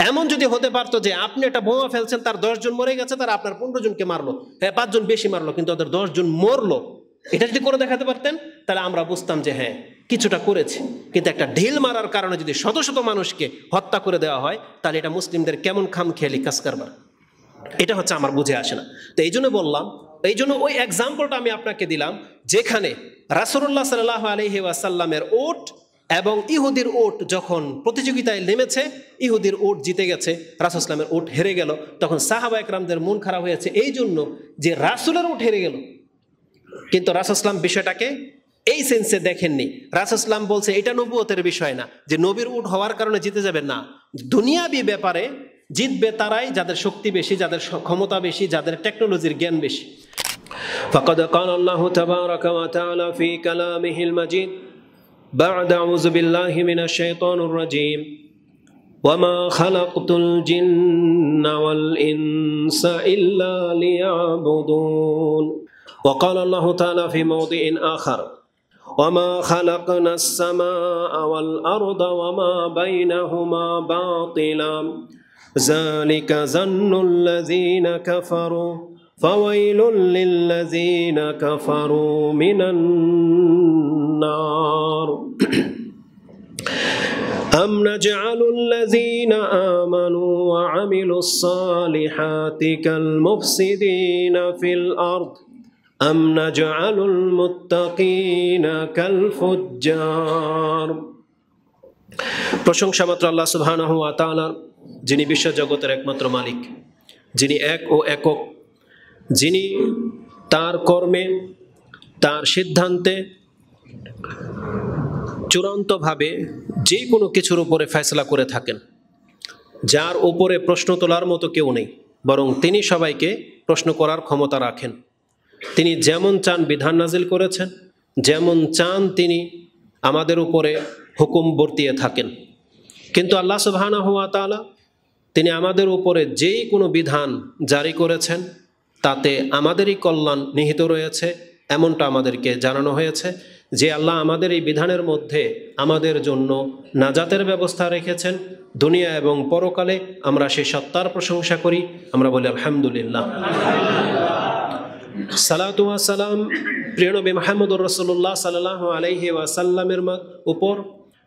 এমন যদি হতে পারতো যে আপনি একটা বোমা ফেলছেন, তার 10 জন মরে গেছে, তারা আপনার 15 জনকে মারলো, 5 জন বেশি মারলো, কিন্তু ওদের 10 জন মরলো, এটা যদি করে দেখাতে পারতেন, তাহলে আমরা বুঝতাম যে হ্যাঁ কিছুটা করেছে। কিন্তু একটা ঢিল মারার কারণে যদি শত শত মানুষকে হত্যা করে দেওয়া হয়, তাহলে এটা মুসলিমদের কেমন খামখেয়ালি কাজ কারবার, এটা হচ্ছে আমার বুঝে আসে না। তো এই জন্য বললাম, এই জন্য ওই এক্সাম্পলটা আমি আপনাকে দিলাম, যেখানে রাসূলুল্লাহ সাল্লাল্লাহু আলাইহি ওয়াসাল্লামের উট এবং ইহুদির উট যখন প্রতিযোগিতায় নেমেছে, ইহুদির উট জিতে গেছে, রাসূল ইসলামের উট হেরে গেল, তখন সাহাবা একরামদের মন খারাপ হয়েছে এই জন্য যে রাসূলের উট হেরে গেল। কিন্তু রাসূল ইসলাম বিষয়টাকে এই সেন্সে দেখেননি। রাসূল ইসলাম বলছে এটা নবুয়তের বিষয় না, যে নবীর উট হওয়ার কারণে জিতে যাবে না। দুনিয়াবি ব্যাপারে জিতবে তারাই যাদের শক্তি বেশি, যাদের ক্ষমতা বেশি, যাদের টেকনোলজির জ্ঞান বেশি। ফাকাদ ক্বালা আল্লাহু তাবারাকা ওয়া তাআলা ফি কালামিহিল মাজিদ বা'দা আউযু বিল্লাহি মিনাশ শাইতানির রাজীম ওয়া মা খালাকতুল জিন্না ওয়াল ইনসা ইল্লা লিয়াবুদুন। ওয়া ক্বালা আল্লাহু তাআলা ফি মাওদিইন আখার ওয়া মা খালাকনাস সামাআ ওয়াল আরদা ওয়া মা বাইনাহুমা বাতিলা ذلك ظن الذين كفروا فويل للذين كفروا من النار أم نجعل الذين آمنوا وعملوا الصالحات كالمفسدين في الأرض أم نجعل المتقين كالفجار। প্রশংসা মাত্র আল্লাহ সুবহানাহু ওয়া তাআলা, যিনি বিশ্ব জগতের একমাত্র মালিক, যিনি এক ও একক, যিনি তার কর্মে, তার সিদ্ধান্তে চূড়ান্তভাবে যে কোনো কিছুর উপরে ফয়সালা করে থাকেন, যার উপরে প্রশ্ন তোলার মতো কেউ নেই, বরং তিনি সবাইকে প্রশ্ন করার ক্ষমতা রাখেন। তিনি যেমন চান বিধান নাজিল করেছেন, যেমন চান তিনি আমাদের উপরে হুকুম বর্তিয়ে থাকেন। কিন্তু আল্লাহ সুবহানাহু ওয়া তাআলা তিনি আমাদের উপরে যেই কোনো বিধান জারি করেছেন তাতে আমাদেরই কল্যাণ নিহিত রয়েছে, এমনটা আমাদেরকে জানানো হয়েছে। যে আল্লাহ আমাদের এই বিধানের মধ্যে আমাদের জন্য নাজাতের ব্যবস্থা রেখেছেন, দুনিয়া এবং পরকালে আমরা সেই সত্তার প্রশংসা করি, আমরা বলি আলহামদুলিল্লাহ। সালাতু ওয়া সালাম প্রিয় নবী মুহাম্মদুর রাসূলুল্লাহ সাল্লাল্লাহু আলাইহি ওয়াসাল্লামের উপর,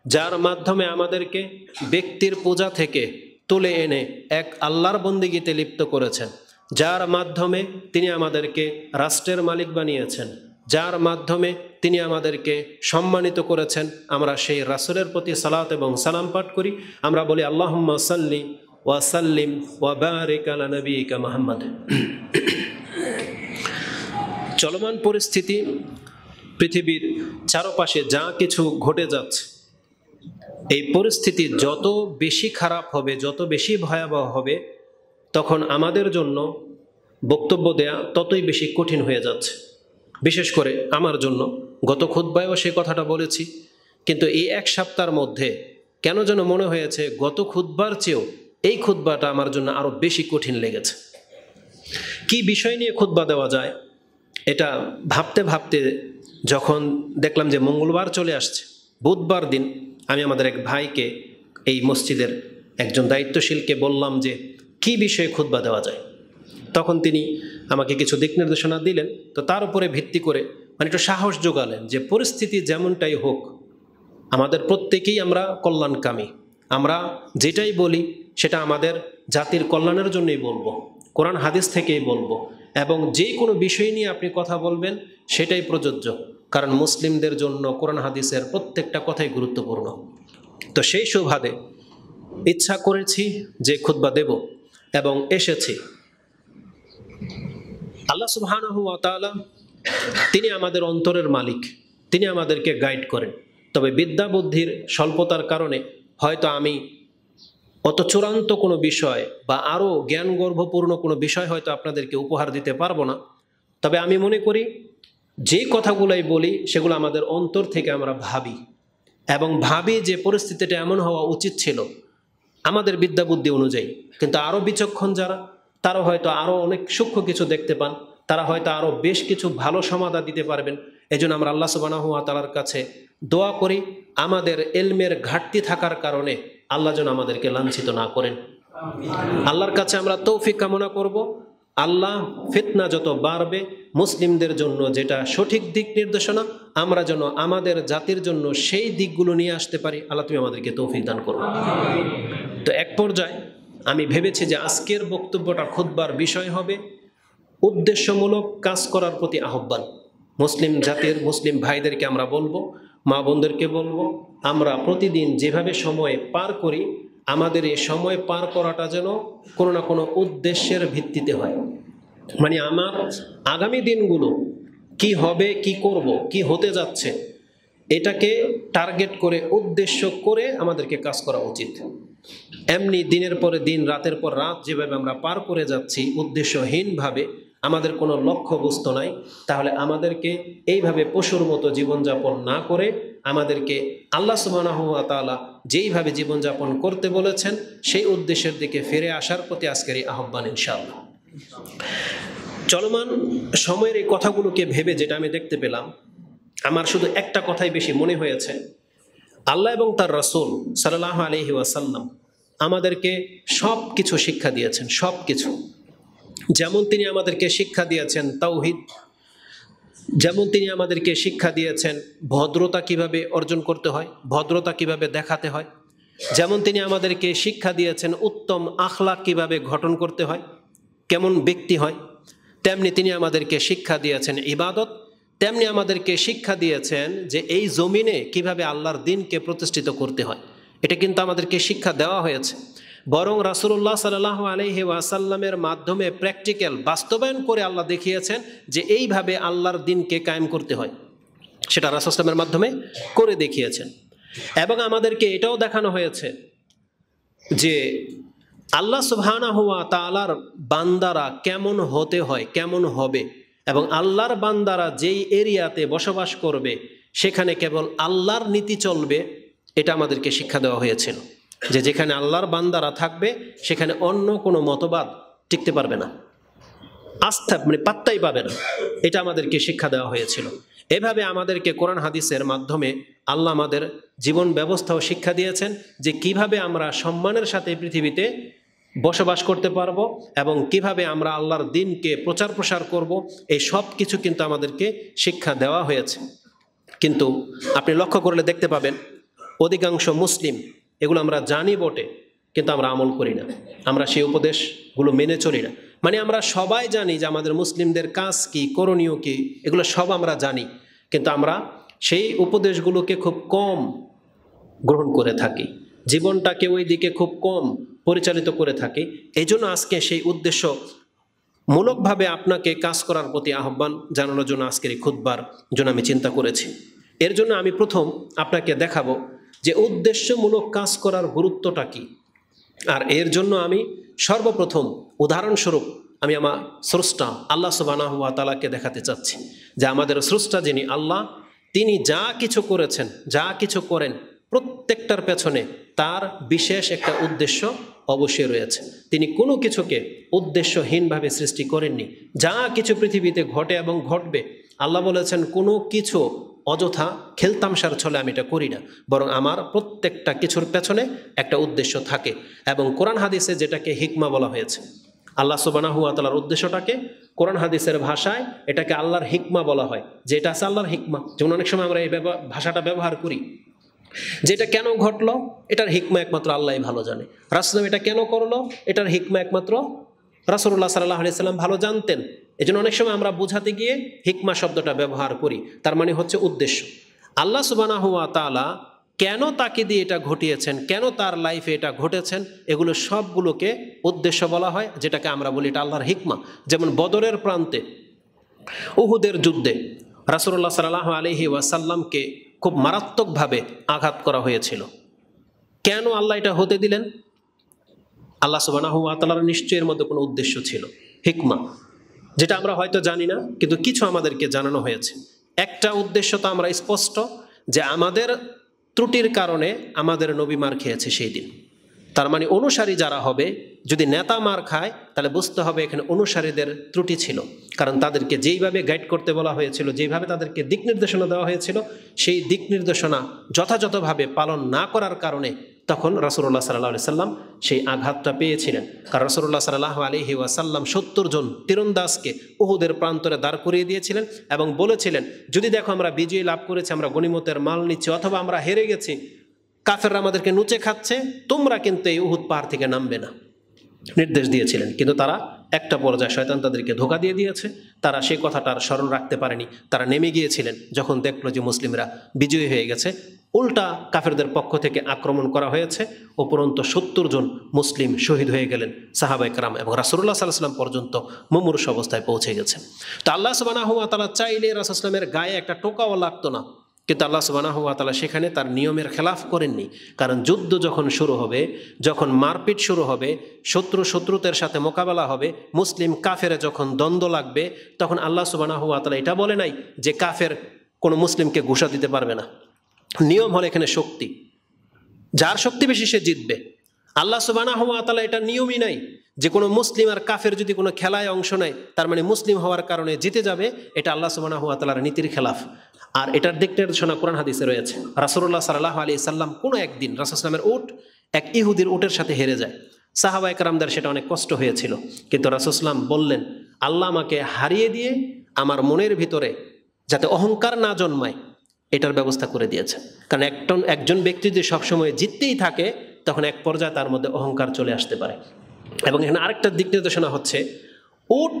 যার মাধ্যমে আমাদেরকে ব্যক্তির পূজা থেকে তুলে এনে এক আল্লাহর বন্দিগিতে লিপ্ত করেছেন, যার মাধ্যমে তিনি আমাদেরকে রাষ্ট্রের মালিক বানিয়েছেন, যার মাধ্যমে তিনি আমাদেরকে সম্মানিত করেছেন। আমরা সেই রাসূলের প্রতি সালাত এবং সালাম পাঠ করি, আমরা বলি আল্লাহুম্মা সাল্লি ওয়া সাল্লিম ওয়া বারিক আলা নবিয়িকা মুহাম্মদ। চলমান পরিস্থিতি, পৃথিবীর চারপাশে যা কিছু ঘটে যাচ্ছে, এই পরিস্থিতি যত বেশি খারাপ হবে, যত বেশি ভয়াবহ হবে, তখন আমাদের জন্য বক্তব্য দেয়া ততই বেশি কঠিন হয়ে যাচ্ছে। বিশেষ করে আমার জন্য, গত খুতবায়ও সে কথাটা বলেছি, কিন্তু এই এক সপ্তাহের মধ্যে কেন যেন মনে হয়েছে গত খুতবার চেয়েও এই খুতবাটা আমার জন্য আরও বেশি কঠিন লেগেছে। কি বিষয় নিয়ে খুতবা দেওয়া যায় এটা ভাবতে ভাবতে যখন দেখলাম যে মঙ্গলবার চলে আসছে, বুধবার দিন আমি আমাদের এক ভাইকে, এই মসজিদের একজন দায়িত্বশীলকে বললাম যে কি বিষয়ে খুতবা দেওয়া যায়। তখন তিনি আমাকে কিছু দিক নির্দেশনা দিলেন। তো তার উপরে ভিত্তি করে একটু সাহস জোগালেন যে পরিস্থিতি যেমনটাই হোক, আমাদের প্রত্যেকেই আমরা কল্যাণকামী, আমরা যেটাই বলি সেটা আমাদের জাতির কল্যাণের জন্যই বলবো, কোরআন হাদিস থেকেই বলবো, এবং যে কোনো বিষয় নিয়ে আপনি কথা বলবেন সেটাই প্রযোজ্য, কারণ মুসলিমদের জন্য কোরআন হাদিসের প্রত্যেকটা কথাই গুরুত্বপূর্ণ। তো সেই সুবাদে ইচ্ছা করেছি যে খুতবা দেব এবং এসেছি। আল্লাহ সুবহানাহু ওয়া তাআলা তিনি আমাদের অন্তরের মালিক, তিনি আমাদেরকে গাইড করেন। তবে বিদ্যা বুদ্ধির স্বল্পতার কারণে হয়তো আমি অত চূড়ান্ত কোনো বিষয় বা আরও জ্ঞানগর্ভপূর্ণ কোনো বিষয় হয়তো আপনাদেরকে উপহার দিতে পারবো না। তবে আমি মনে করি যে কথাগুলোই বলি সেগুলো আমাদের অন্তর থেকে আমরা ভাবি, এবং ভাবি যে পরিস্থিতিটা এমন হওয়া উচিত ছিল আমাদের বিদ্যা বুদ্ধি অনুযায়ী। কিন্তু আরও বিচক্ষণ যারা, তারা হয়তো আরও অনেক সূক্ষ্ম কিছু দেখতে পান, তারা হয়তো আরও বেশ কিছু ভালো সমাধান দিতে পারবেন। এজন্য আমরা আল্লাহ সুবহানাহু ওয়া তাআলার কাছে দোয়া করি আমাদের ইলমের ঘাটতি থাকার কারণে আল্লাহ যেন আমাদেরকে লাঞ্ছিত না করেন। আল্লাহর কাছে আমরা তৌফিক কামনা করব। আল্লাহ ফিতনা যত বাড়বে, মুসলিমদের জন্য যেটা সঠিক দিক নির্দেশনা, আমরা যেন আমাদের জাতির জন্য সেই দিকগুলো নিয়ে আসতে পারি। আল্লাহ তুমি আমাদেরকে তৌফিক দান করো। তো এক পর্যায়ে আমি ভেবেছি যে আজকের বক্তব্যটা খুতবার বিষয় হবে উদ্দেশ্যমূলক কাজ করার প্রতি আহ্বান। মুসলিম জাতির মুসলিম ভাইদেরকে আমরা বলবো, মা বোনদেরকে বলবো, আমরা প্রতিদিন যেভাবে সময় পার করি আমাদের এই সময় পার করাটা যেন কোনো না কোনো উদ্দেশ্যের ভিত্তিতে হয়। মানে আমার আগামী দিনগুলো কি হবে, কি করব, কি হতে যাচ্ছে, এটাকে টার্গেট করে উদ্দেশ্য করে আমাদেরকে কাজ করা উচিত। এমনি দিনের পরে দিন, রাতের পর রাত যেভাবে আমরা পার করে যাচ্ছি উদ্দেশ্যহীনভাবে, আমাদের কোনো লক্ষ্যবস্তু নাই, তাহলে আমাদেরকে এইভাবে পশুর মতো জীবনযাপন না করে আমাদেরকে আল্লাহ সুবহানাহু ওয়া তাআলা যেইভাবে জীবনযাপন করতে বলেছেন সেই উদ্দেশ্যের দিকে ফিরে আসার প্রতি আজকের এই আহ্বান ইনশাআল্লাহ। চলমান সময়ের এই কথাগুলোকে ভেবে যেটা আমি দেখতে পেলাম, আমার শুধু একটা কথাই বেশি মনে হয়েছে। আল্লাহ এবং তার রাসূল সাল্লাল্লাহু আলাইহি ওয়াসাল্লাম আমাদেরকে সব কিছু শিক্ষা দিয়েছেন, সব কিছু। যেমন তিনি আমাদেরকে শিক্ষা দিয়েছেন তাওহীদ, যেমন তিনি আমাদেরকে শিক্ষা দিয়েছেন ভদ্রতা কিভাবে অর্জন করতে হয়, ভদ্রতা কিভাবে দেখাতে হয়, যেমন তিনি আমাদেরকে শিক্ষা দিয়েছেন উত্তম আখলাক কিভাবে গঠন করতে হয়, কেমন ব্যক্তি হয়, তেমনি তিনি আমাদেরকে শিক্ষা দিয়েছেন ইবাদত, তেমনি আমাদেরকে শিক্ষা দিয়েছেন যে এই জমিনে কিভাবে আল্লাহর দ্বীনকে প্রতিষ্ঠিত করতে হয়। এটা কিন্তু আমাদেরকে শিক্ষা দেওয়া হয়েছে। বরং রাসূলুল্লাহ সাল্লাল্লাহু আলাইহি ওয়াসাল্লামের মাধ্যমে প্র্যাকটিক্যাল বাস্তবায়ন করে আল্লাহ দেখিয়েছেন যে এইভাবে আল্লাহর দ্বীনকে কায়েম করতে হয়, সেটা রাসূল সাল্লাল্লাহু মাধ্যমে করে দেখিয়েছেন। এবং আমাদেরকে এটাও দেখানো হয়েছে যে আল্লাহ সুবহানাহু ওয়া তাআলার বান্দারা কেমন হতে হয়, কেমন হবে, এবং আল্লাহর বান্দারা যেই এরিয়াতে বসবাস করবে সেখানে কেবল আল্লাহর নীতি চলবে, এটা আমাদেরকে শিক্ষা দেওয়া হয়েছিল। যে যেখানে আল্লাহর বান্দারা থাকবে সেখানে অন্য কোনো মতবাদ টিকতে পারবে না, আস্থা মানে পাত্তাই পাবে না, এটা আমাদেরকে শিক্ষা দেওয়া হয়েছিল। এভাবে আমাদেরকে কোরআন হাদিসের মাধ্যমে আল্লাহ আমাদের জীবন ব্যবস্থাও শিক্ষা দিয়েছেন যে কিভাবে আমরা সম্মানের সাথে পৃথিবীতে বসবাস করতে পারবো এবং কিভাবে আমরা আল্লাহর দ্বীনকে প্রচার প্রসার করব, এই সব কিছু কিন্তু আমাদেরকে শিক্ষা দেওয়া হয়েছে। কিন্তু আপনি লক্ষ্য করলে দেখতে পাবেন অধিকাংশ মুসলিম এগুলো আমরা জানি বটে, কিন্তু আমরা আমল করি না, আমরা সেই উপদেশগুলো মেনে চলি না। মানে আমরা সবাই জানি যে আমাদের মুসলিমদের কাজ কি, করণীয় কি, এগুলো সব আমরা জানি, কিন্তু আমরা সেই উপদেশগুলোকে খুব কম গ্রহণ করে থাকি, জীবনটাকে ওই দিকে খুব কম পরিচালিত করে থাকি। এই জন্য আজকে সেই উদ্দেশ্য মূলকভাবে আপনাকে কাজ করার প্রতি আহ্বান জানানোর জন্য আজকের এই খুতবার জন্য আমি চিন্তা করেছি। এর জন্য আমি প্রথম আপনাকে দেখাবো যে উদ্দেশ্যমূলক কাজ করার গুরুত্বটা কি। আর এর জন্য আমি সর্বপ্রথম উদাহরণস্বরূপ আমি আমার স্রষ্টা আল্লাহ সুবহানাহু ওয়া তাআলাকে দেখাতে চাচ্ছি যে আমাদের স্রষ্টা যিনি আল্লাহ, তিনি যা কিছু করেছেন, যা কিছু করেন, প্রত্যেকটার পেছনে তার বিশেষ একটা উদ্দেশ্য অবশ্যই রয়েছে। তিনি কোনো কিছুকে উদ্দেশ্যহীনভাবে সৃষ্টি করেননি। যা কিছু পৃথিবীতে ঘটে এবং ঘটবে, আল্লাহ বলেছেন কোনো কিছু অযথা খেলতামশার ছলে আমি এটা করি না, বরং আমার প্রত্যেকটা কিছুর পেছনে একটা উদ্দেশ্য থাকে। এবং কোরআন হাদিসে যেটাকে হিকমা বলা হয়েছে, আল্লাহ সুবহানাহু ওয়া তাআলার উদ্দেশ্যটাকে কোরআন হাদিসের ভাষায় এটাকে আল্লাহর হিকমা বলা হয়, যে এটা আছে আল্লাহর হিকমা। যেমন অনেক সময় আমরা এই ভাষাটা ব্যবহার করি, যেটা কেন ঘটলো এটার হিকমা একমাত্র আল্লাহই ভালো জানে। রাসূল এটা কেন করলো এটার হিকমা একমাত্র রাসূলুল্লাহ সাল্লাল্লাহু আলাইহি সাল্লাম ভালো জানতেন। এজন্য অনেক সময় আমরা বোঝাতে গিয়ে হিকমা শব্দটা ব্যবহার করি, তার মানে হচ্ছে উদ্দেশ্য। আল্লাহ সুবহানাহু ওয়া তাআলা কেন তাকে দিয়ে এটা ঘটিয়েছেন, কেন তার লাইফে এটা ঘটেছেন, এগুলো সবগুলোকে উদ্দেশ্য বলা হয়, যেটাকে আমরা বলি এটা আল্লাহর হিকমা। যেমন বদরের প্রান্তে উহুদের যুদ্ধে রাসূলুল্লাহ সাল্লাল্লাহু আলাইহি ওয়াসাল্লামকে খুব মারাত্মকভাবে আঘাত করা হয়েছিল। কেন আল্লাহ এটা হতে দিলেন? আল্লাহ সুবহানাহু ওয়া তাআলার নিশ্চয়ের মধ্যে কোনো উদ্দেশ্য ছিল, হিকমা, যেটা আমরা হয়তো জানি না, কিন্তু কিছু আমাদেরকে জানানো হয়েছে। একটা উদ্দেশ্য তো আমরা স্পষ্ট, যে আমাদের ত্রুটির কারণে আমাদের নবী মার খেয়েছে সেই দিন। তার মানে অনুসারী যারা হবে, যদি নেতা মার খায় তাহলে বুঝতে হবে এখানে অনুসারীদের ত্রুটি ছিল, কারণ তাদেরকে যেইভাবে গাইড করতে বলা হয়েছিল, যেইভাবে তাদেরকে দিক নির্দেশনা দেওয়া হয়েছিল, সেই দিক নির্দেশনা যথাযথভাবে পালন না করার কারণে তখন রাসূলুল্লাহ সাল্লাল্লাহু আলাইহি সাল্লাম সেই আঘাতটা পেয়েছিলেন। কারণ রাসূলুল্লাহ সাল্লাল্লাহু আলাইহি ওয়াসাল্লাম ৭০ জন তীরন্দাজকে উহুদের প্রান্তরে দাঁড় করিয়ে দিয়েছিলেন এবং বলেছিলেন, যদি দেখো আমরা বিজয় লাভ করেছি, আমরা গনিমতের মাল নিচ্ছি, অথবা আমরা হেরে গেছি, কাফেররা আমাদেরকে নুচে খাচ্ছে, তোমরা কিন্তু এই উহুদ পাহাড় থেকে নামবে না, নির্দেশ দিয়েছিলেন। কিন্তু তারা একটা পর্যায়ে শয়তান তাদেরকে ধোঁকা দিয়ে দিয়েছে, তারা সেই কথাটার স্মরণ রাখতে পারেনি। তারা নেমে গিয়েছিলেন যখন দেখলো যে মুসলিমরা বিজয়ী হয়ে গেছে, উল্টা কাফেরদের পক্ষ থেকে আক্রমণ করা হয়েছে, উপরন্ত ৭০ জন মুসলিম শহীদ হয়ে গেলেন, সাহাবায়ে কেরাম এবং রাসূলুল্লাহ সাল্লাল্লাহু আলাইহি ওয়াসাল্লাম পর্যন্ত মুমূর্ষ অবস্থায় পৌঁছে গেছে। তো আল্লাহ সুবহানাহু ওয়া তাআলা চাইলে রাসূল সাল্লাল্লাহু আলাইহি ওয়াসাল্লামের গায়ে একটা টোকাও লাগতো না, কিন্তু আল্লাহ সুবহানাহু ওয়া তাআলা সেখানে তার নিয়মের খেলাফ করেননি। কারণ যুদ্ধ যখন শুরু হবে, যখন মারপিট শুরু হবে, শত্রুদের সাথে মোকাবেলা হবে, মুসলিম কাফেরে যখন দ্বন্দ্ব লাগবে, তখন আল্লাহ সুবহানাহু ওয়া তাআলা এটা বলে নাই যে কাফের কোনো মুসলিমকে ঘুষা দিতে পারবে না। নিয়ম হলো এখানে শক্তি, যার শক্তি বেশি সে জিতবে। আল্লাহ সুবহানাহু ওয়া তাআলা এটা নিয়মই নাই যে কোনো মুসলিম আর কাফের যদি কোনো খেলায় অংশ নেয় তার মানে মুসলিম হওয়ার কারণে জিতে যাবে, এটা আল্লাহ সুবহানাহু ওয়া তাআলার নীতির খেলাফ। আর এটার দিক নির্দেশনা কোরআন হাদিসে রয়েছে। রাসূলুল্লাহ সাল্লাল্লাহু আলাইহি সাল্লাম কোনো একদিন রাসূল সাল্লামের উট এক ইহুদির উটের সাথে হেরে যায়। সাহাবায়ে কেরামদের সেটা অনেক কষ্ট হয়েছিল, কিন্তু রাসূল সাল্লাম বললেন, আল্লাহ আমাকে হারিয়ে দিয়ে আমার মনের ভিতরে যাতে অহংকার না জন্মায় এটার ব্যবস্থা করে দিয়েছে। কারণ একজন ব্যক্তি যদি সবসময় জিততেই থাকে তখন এক পর্যায়ে তার মধ্যে অহংকার চলে আসতে পারে। এবং এখানে আরেকটা দিক নির্দেশনা হচ্ছে, উট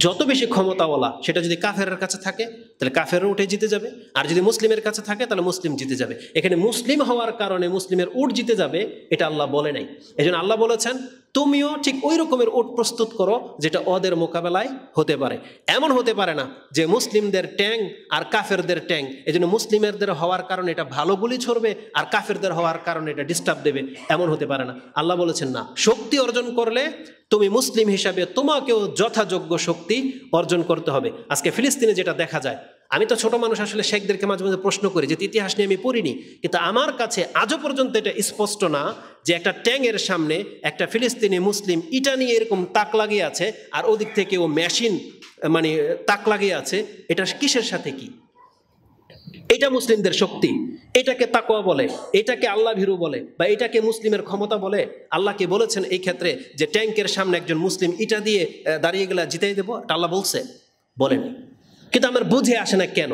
যত বেশি ক্ষমতাওয়ালা সেটা যদি কাফেরের কাছে থাকে তাহলে কাফের উঠে জিতে যাবে, আর যদি মুসলিমের কাছে থাকে তাহলে মুসলিম জিতে যাবে। এখানে মুসলিম হওয়ার কারণে মুসলিমের উট জিতে যাবে এটা আল্লাহ বলে নাই। এই জন্য আল্লাহ বলেছেন তুমিও ঠিক ওই রকমের উট প্রস্তুত করো যেটা ওদের মোকাবেলায় হতে পারে। এমন হতে পারে না যে মুসলিমদের ট্যাং আর কাফেরদের ট্যাং, এই জন্য মুসলিমদের হওয়ার কারণে এটা ভালো গুলি ছড়বে আর কাফেরদের হওয়ার কারণে এটা ডিস্টার্ব দেবে, এমন হতে পারে না। আল্লাহ বলেছেন না, শক্তি অর্জন করলে তুমি মুসলিম হিসাবে তোমাকেও যথাযোগ্য শক্তি অর্জন করতে হবে। আজকে ফিলিস্তিনে যেটা দেখা যায়, আমি তো ছোট মানুষ, আসলে শেখদেরকে মাঝে মাঝে প্রশ্ন করি যে ইতিহাস নিয়ে আমি পড়িনি, কিন্তু আমার কাছে আজও পর্যন্ত এটা স্পষ্ট না যে একটা ট্যাংয়ের সামনে একটা ফিলিস্তিনি মুসলিম ইটা নিয়ে এরকম তাক লাগিয়ে আছে আর ওদিক থেকে ও মেশিন মানে তাক লাগিয়ে আছে, এটা কিসের সাথে কি? এটা মুসলিমদের শক্তি, এটাকে তাকওয়া বলে, এটাকে আল্লাহ ভীরু বলে, বা এটাকে মুসলিমের ক্ষমতা বলে? আল্লাহকে বলেছেন এই ক্ষেত্রে যে ট্যাঙ্কের সামনে একজন মুসলিম ইটা দিয়ে দাঁড়িয়ে গেলে জিতেই দেবো? আল্লাহ বলছে? বলেনি। কিন্তু আমার বুঝে আসে না কেন?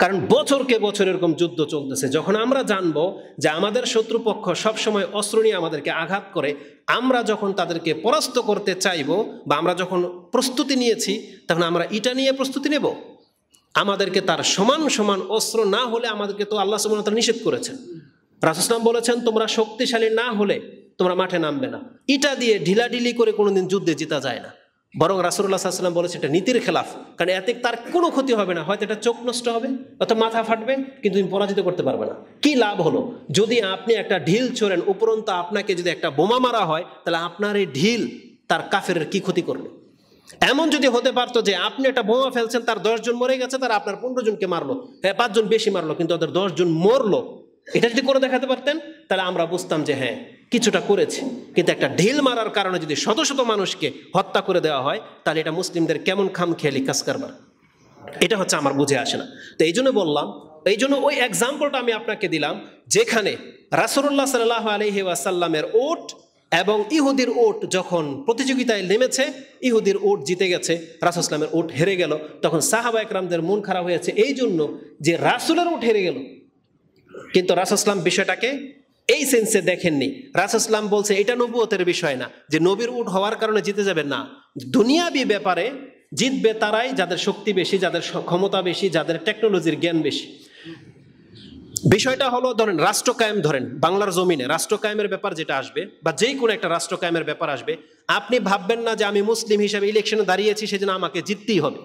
কারণ বছরকে বছর এরকম যুদ্ধ চলতেছে। যখন আমরা জানবো যে আমাদের শত্রুপক্ষ সবসময় অস্ত্র নিয়ে আমাদেরকে আঘাত করে, আমরা যখন তাদেরকে পরাস্ত করতে চাইবো বা আমরা যখন প্রস্তুতি নিয়েছি, তখন আমরা ইটা নিয়ে প্রস্তুতি নেব? আমাদেরকে তার সমান সমান অস্ত্র না হলে আমাদেরকে তো আল্লাহ সুবহানাহু ওয়া তাআলা নিষেধ করেছেন। রাসূল সাল্লাল্লাহু আলাইহি ওয়াসাল্লাম বলেছেন তোমরা শক্তিশালী না হলে তোমরা মাঠে নামবে না। ইটা দিয়ে ঢিলাঢিলি করে কোনোদিন যুদ্ধে জিতা যায় না। বরং রাসূলুল্লাহ সাল্লাল্লাহু আলাইহি ওয়াসাল্লাম বলেছে এটা নীতির খেলাফ। কারণ এতে তার কোনো ক্ষতি হবে না, হয়তো এটা চোখ নষ্ট হবে অথবা মাথা ফাটবে, কিন্তু তুমি পরাজিত করতে পারবে না। কি লাভ হলো যদি আপনি একটা ঢিল ছোড়েন, উপরন্ত আপনাকে যদি একটা বোমা মারা হয়, তাহলে আপনার এই ঢিল তার কাফের কি ক্ষতি করবে? এমন যদি হতে পারতো যে আপনি একটা বোমা ফেলছেন, তার 10 জন মরে গেছে, তার আপনার 15 জনকে মারলো, 5 জন বেশি মারলো, কিন্তু ওদের 10 জন মরলো, এটা যদি করে দেখাতে পারতেন তাহলে আমরা বুঝতাম যে হ্যাঁ কিছুটা করেছে। কিন্তু একটা ঢিল মারার কারণে যদি শত শত মানুষকে হত্যা করে দেওয়া হয়, তাহলে এটা মুসলিমদের কেমন খামখেয়ালি কাজ কারবার, এটা হচ্ছে আমার বুঝে আসে না। তো এই জন্য বললাম, এই জন্য ওই এক্সাম্পলটা আমি আপনাকে দিলাম যেখানে রাসূলুল্লাহ সাল্লাল্লাহু আলাইহি ওয়াসাল্লামের উট এবং ইহুদির উট যখন প্রতিযোগিতায় নেমেছে, ইহুদির উট জিতে গেছে, রাসূল ইসলামের উট হেরে গেল। তখন সাহাবায়ে কেরামদের মন খারাপ হয়েছে এই জন্য যে রাসূলের উট হেরে গেল, কিন্তু রাসূল ইসলাম বিষয়টাকে এই সেন্সে দেখেননি। রাসূল ইসলাম বলছে এটা নবুয়তের বিষয় না যে নবীর উট হওয়ার কারণে জিতে যাবে না। দুনিয়াবি ব্যাপারে জিতবে তারাই যাদের শক্তি বেশি, যাদের ক্ষমতা বেশি, যাদের টেকনোলজির জ্ঞান বেশি। বিষয়টা হলো ধরেন রাষ্ট্র কায়েম, ধরেন বাংলার জমিনে রাষ্ট্র কায়েমের ব্যাপার যেটা আসবে বা যেই কোনো একটা রাষ্ট্র কায়েমের ব্যাপার আসবে, আপনি ভাববেন না যে আমি মুসলিম হিসাবে ইলেকশনে দাঁড়িয়েছি সেজন্য আমাকে জিততেই হবে।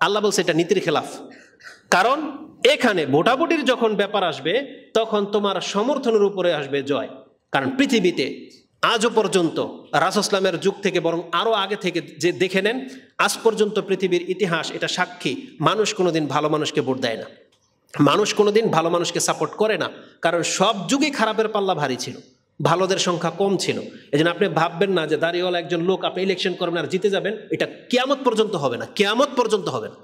আল্লাহ বলছে এটা নীতির খেলাফ। কারণ এখানে ভোটাভুটির যখন ব্যাপার আসবে তখন তোমার সমর্থনের উপরে আসবে জয়। কারণ পৃথিবীতে আজও পর্যন্ত রাসূল ইসলামের যুগ থেকে বরং আরও আগে থেকে যে দেখে নেন, আজ পর্যন্ত পৃথিবীর ইতিহাস এটা সাক্ষী, মানুষ কোনোদিন ভালো মানুষকে ভোট দেয় না, মানুষ কোনোদিন ভালো মানুষকে সাপোর্ট করে না। কারণ সব যুগেই খারাপের পাল্লা ভারী ছিল, ভালোদের সংখ্যা কম ছিল। এই জন্য আপনি ভাববেন না যে দাঁড়িয়েওয়ালা একজন লোক আপনি ইলেকশন করবেন আর জিতে যাবেন, এটা কিয়ামত পর্যন্ত হবে না, কিয়ামত পর্যন্ত হবে না।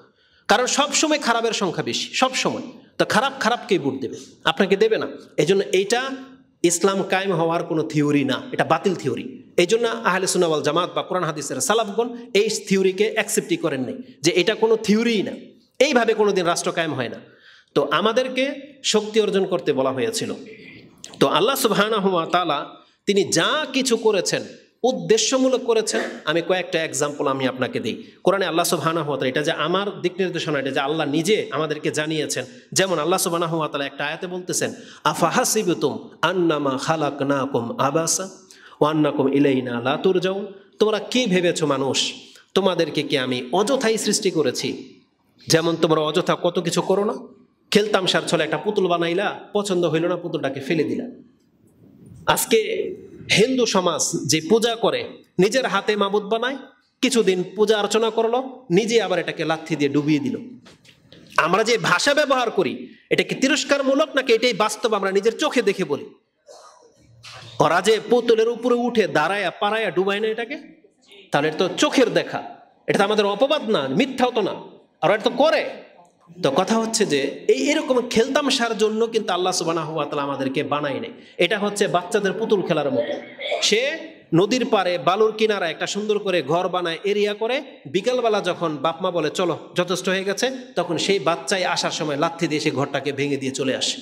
কারণ সবসময় খারাপের সংখ্যা বেশি, সবসময়। তো খারাপকেই ভোট দেবে, আপনাকে দেবে না। এই জন্য এইটা ইসলাম কায়েম হওয়ার কোনো থিওরি না, এটা বাতিল থিওরি। এই জন্য আহলে সুন্নাহ ওয়াল জামাত বা কোরআন হাদিসের সালাফগণ এই থিওরিকে অ্যাকসেপ্টই করেননি, যে এটা কোনো থিওরিই না, এইভাবে কোনোদিন রাষ্ট্র কায়েম হয় না। তো আমাদেরকে শক্তি অর্জন করতে বলা হয়েছিল। তো আল্লাহ সুবহানাহু ওয়া তাআলা তিনি যা কিছু করেছেন উদ্দেশ্যমূলক করেছেন। আমি কয়েকটা এক্সাম্পল আমি আপনাকে দিই। কোরআনে আল্লাহ সুবহানাহু ওয়া তাআলা, এটা যে আমার দিক নির্দেশনা, এটা যে আল্লাহ নিজে আমাদেরকে জানিয়েছেন। যেমন আল্লাহ সুবহানাহু ওয়া তাআলা একটা আয়াতে বলতেছেন, আফাহাসিবতুম আন্নামা খালাকনাকুম আবাসা ওয়া আন্নাকুম ইলাইনা লা তুরজাউন। তোমরা কি ভেবেছো মানুষ, তোমাদেরকে কি আমি অযথাই সৃষ্টি করেছি? যেমন তোমরা অযথা কত কিছু করো না, খেলতামশার ছলে একটা পুতুল বানাইলা, পছন্দ হইল না, পুতুলটাকে ফেলে দিলা। আজকে হিন্দু সমাজ যে পূজা করে, নিজের হাতে মাবুদ বানায়, কিছুদিন পূজা অর্চনা করলো, নিজে আবার এটাকে লাথি দিয়ে ডুবিয়ে দিল। আমরা যে ভাষা ব্যবহার করি, এটা কি তিরস্কারমূলক নাকি এটাই বাস্তব? আমরা নিজের চোখে দেখে বলি। ওরা যে পুতুলের উপরে উঠে দাঁড়ায়া পাড়ায়া ডুবায় না এটাকে, তাহলে এটা তো চোখের দেখা, এটা তো আমাদের অপবাদ না, মিথ্যাও তো না, আর এটা তো করে। তো কথা হচ্ছে যে এরকম খেলতামশার জন্য কিন্তু আল্লাহ সুবহানাহু ওয়া তাআলা আমাদেরকে বানায় নাই। এটা হচ্ছে বাচ্চাদের পুতুল খেলার মতো। সে নদীর পাড়ে বালুর কিনারা একটা সুন্দর করে ঘর বানায়, এরিয়া করে, বিকালবেলা যখন বাপমা বলে চলো যথেষ্ট হয়ে গেছে, তখন সেই বাচ্চাই আসার সময় লাথি দিয়ে সেই ঘরটাকে ভেঙে দিয়ে চলে আসে।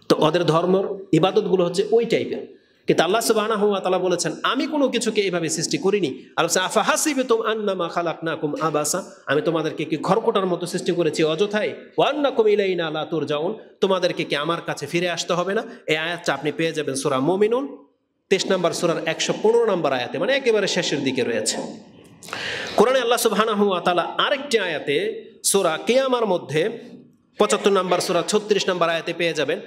তো ওদের ধর্মের ইবাদতগুলো হচ্ছে ওই টাইপের। কিন্তু আল্লাহ সুবহানাহু ওয়া তাআলা বলেছেন, আমি কোনো কিছুকে এইভাবে সৃষ্টি করিনি। আল্লাহ আফাহাসিবতুম আন্নামা খালাকনাকুম আবাসা, আমি তোমাদেরকে কি খড়কুটার মতো সৃষ্টি করেছি অযথাই? ওয়া আন্নাকুম ইলাইনা লা তুরজাউন, তোমাদেরকে কি আমার কাছে ফিরে আসতে হবে না? এই আয়াতটা আপনি পেয়ে যাবেন সূরা মুমিনুন 23 নম্বর সূরার 115 নম্বর আয়াতে, মানে একেবারে শেষের দিকে রয়েছে। কোরআনে আল্লাহ সুবহানাহু ওয়া তাআলা আরেকটি আয়াতে সূরা কিয়ামার মধ্যে 75 নম্বর সূরা 36 নম্বর আয়াতে পেয়ে যাবেন।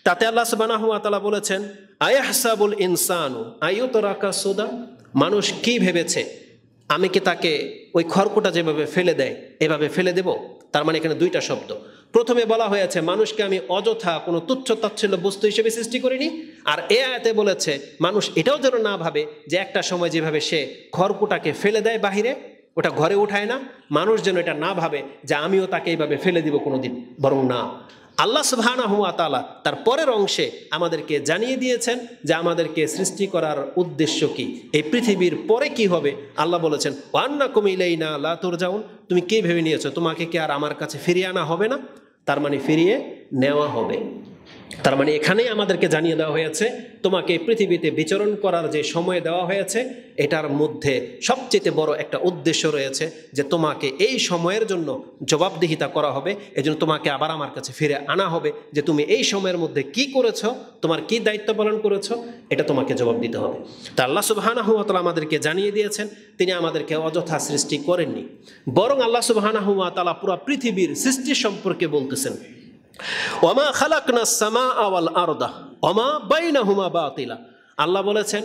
তাতে আল্লাহ সুবহানাহু ওয়া তাআলা বলেছেন, আয়াহসাবুল ইনসানু আইয়ুতরাকা সুদা, মানুষ কি ভেবেছে আমি কি তাকে ওই খড়কুটা যেভাবে ফেলে দেয় এভাবে ফেলে দেব? তার মানে এখানে দুইটা শব্দ। প্রথমে বলা হয়েছে মানুষকে আমি অযথা কোনো তুচ্ছ তাচ্ছিল্য বস্তু হিসেবে সৃষ্টি করিনি, আর এ আয়াতে বলেছে মানুষ এটাও যেন না ভাবে যে একটা সময় যেভাবে সে খড়কুটাকে ফেলে দেয় বাহিরে, ওটা ঘরে উঠায় না, মানুষ যেন এটা না ভাবে যে আমিও তাকে এইভাবে ফেলে দিব কোনোদিন, বরং না, আল্লাহ সুবহানাহু ওয়া তাআলা তার পরের অংশে আমাদেরকে জানিয়ে দিয়েছেন যে আমাদেরকে সৃষ্টি করার উদ্দেশ্য কি, এই পৃথিবীর পরে কি হবে। আল্লাহ বলেছেন, ওয়া আন্নাকুম ইলাইনা লা তুরজাউন, তুমি কি ভেবে নিয়েছো তোমাকে কি আর আমার কাছে ফিরিয়ে আনা হবে না? তার মানে ফিরিয়ে নেওয়া হবে। তার মানে এখানেই আমাদেরকে জানিয়ে দেওয়া হয়েছে তোমাকে পৃথিবীতে বিচরণ করার যে সময় দেওয়া হয়েছে, এটার মধ্যে সবচেয়ে বড় একটা উদ্দেশ্য রয়েছে যে তোমাকে এই সময়ের জন্য জবাবদিহিতা করা হবে। এজন্য তোমাকে আবার আমার কাছে ফিরে আনা হবে যে তুমি এই সময়ের মধ্যে কি করেছো, তোমার কি দায়িত্ব পালন করেছো, এটা তোমাকে জবাব দিতে হবে। তা আল্লাহ সুবহানাহু ওয়া তাআলা আমাদেরকে জানিয়ে দিয়েছেন তিনি আমাদেরকে অযথা সৃষ্টি করেননি, বরং আল্লাহ সুবহানাহু ওয়া তাআলা পুরো পৃথিবীর সৃষ্টি সম্পর্কে বলতেছেন, ওয়ামা খালাকনাস সামাআ ওয়াল আরদা ওয়ামা বাইনাহুমা বাতিলা। আল্লাহ বলেছেন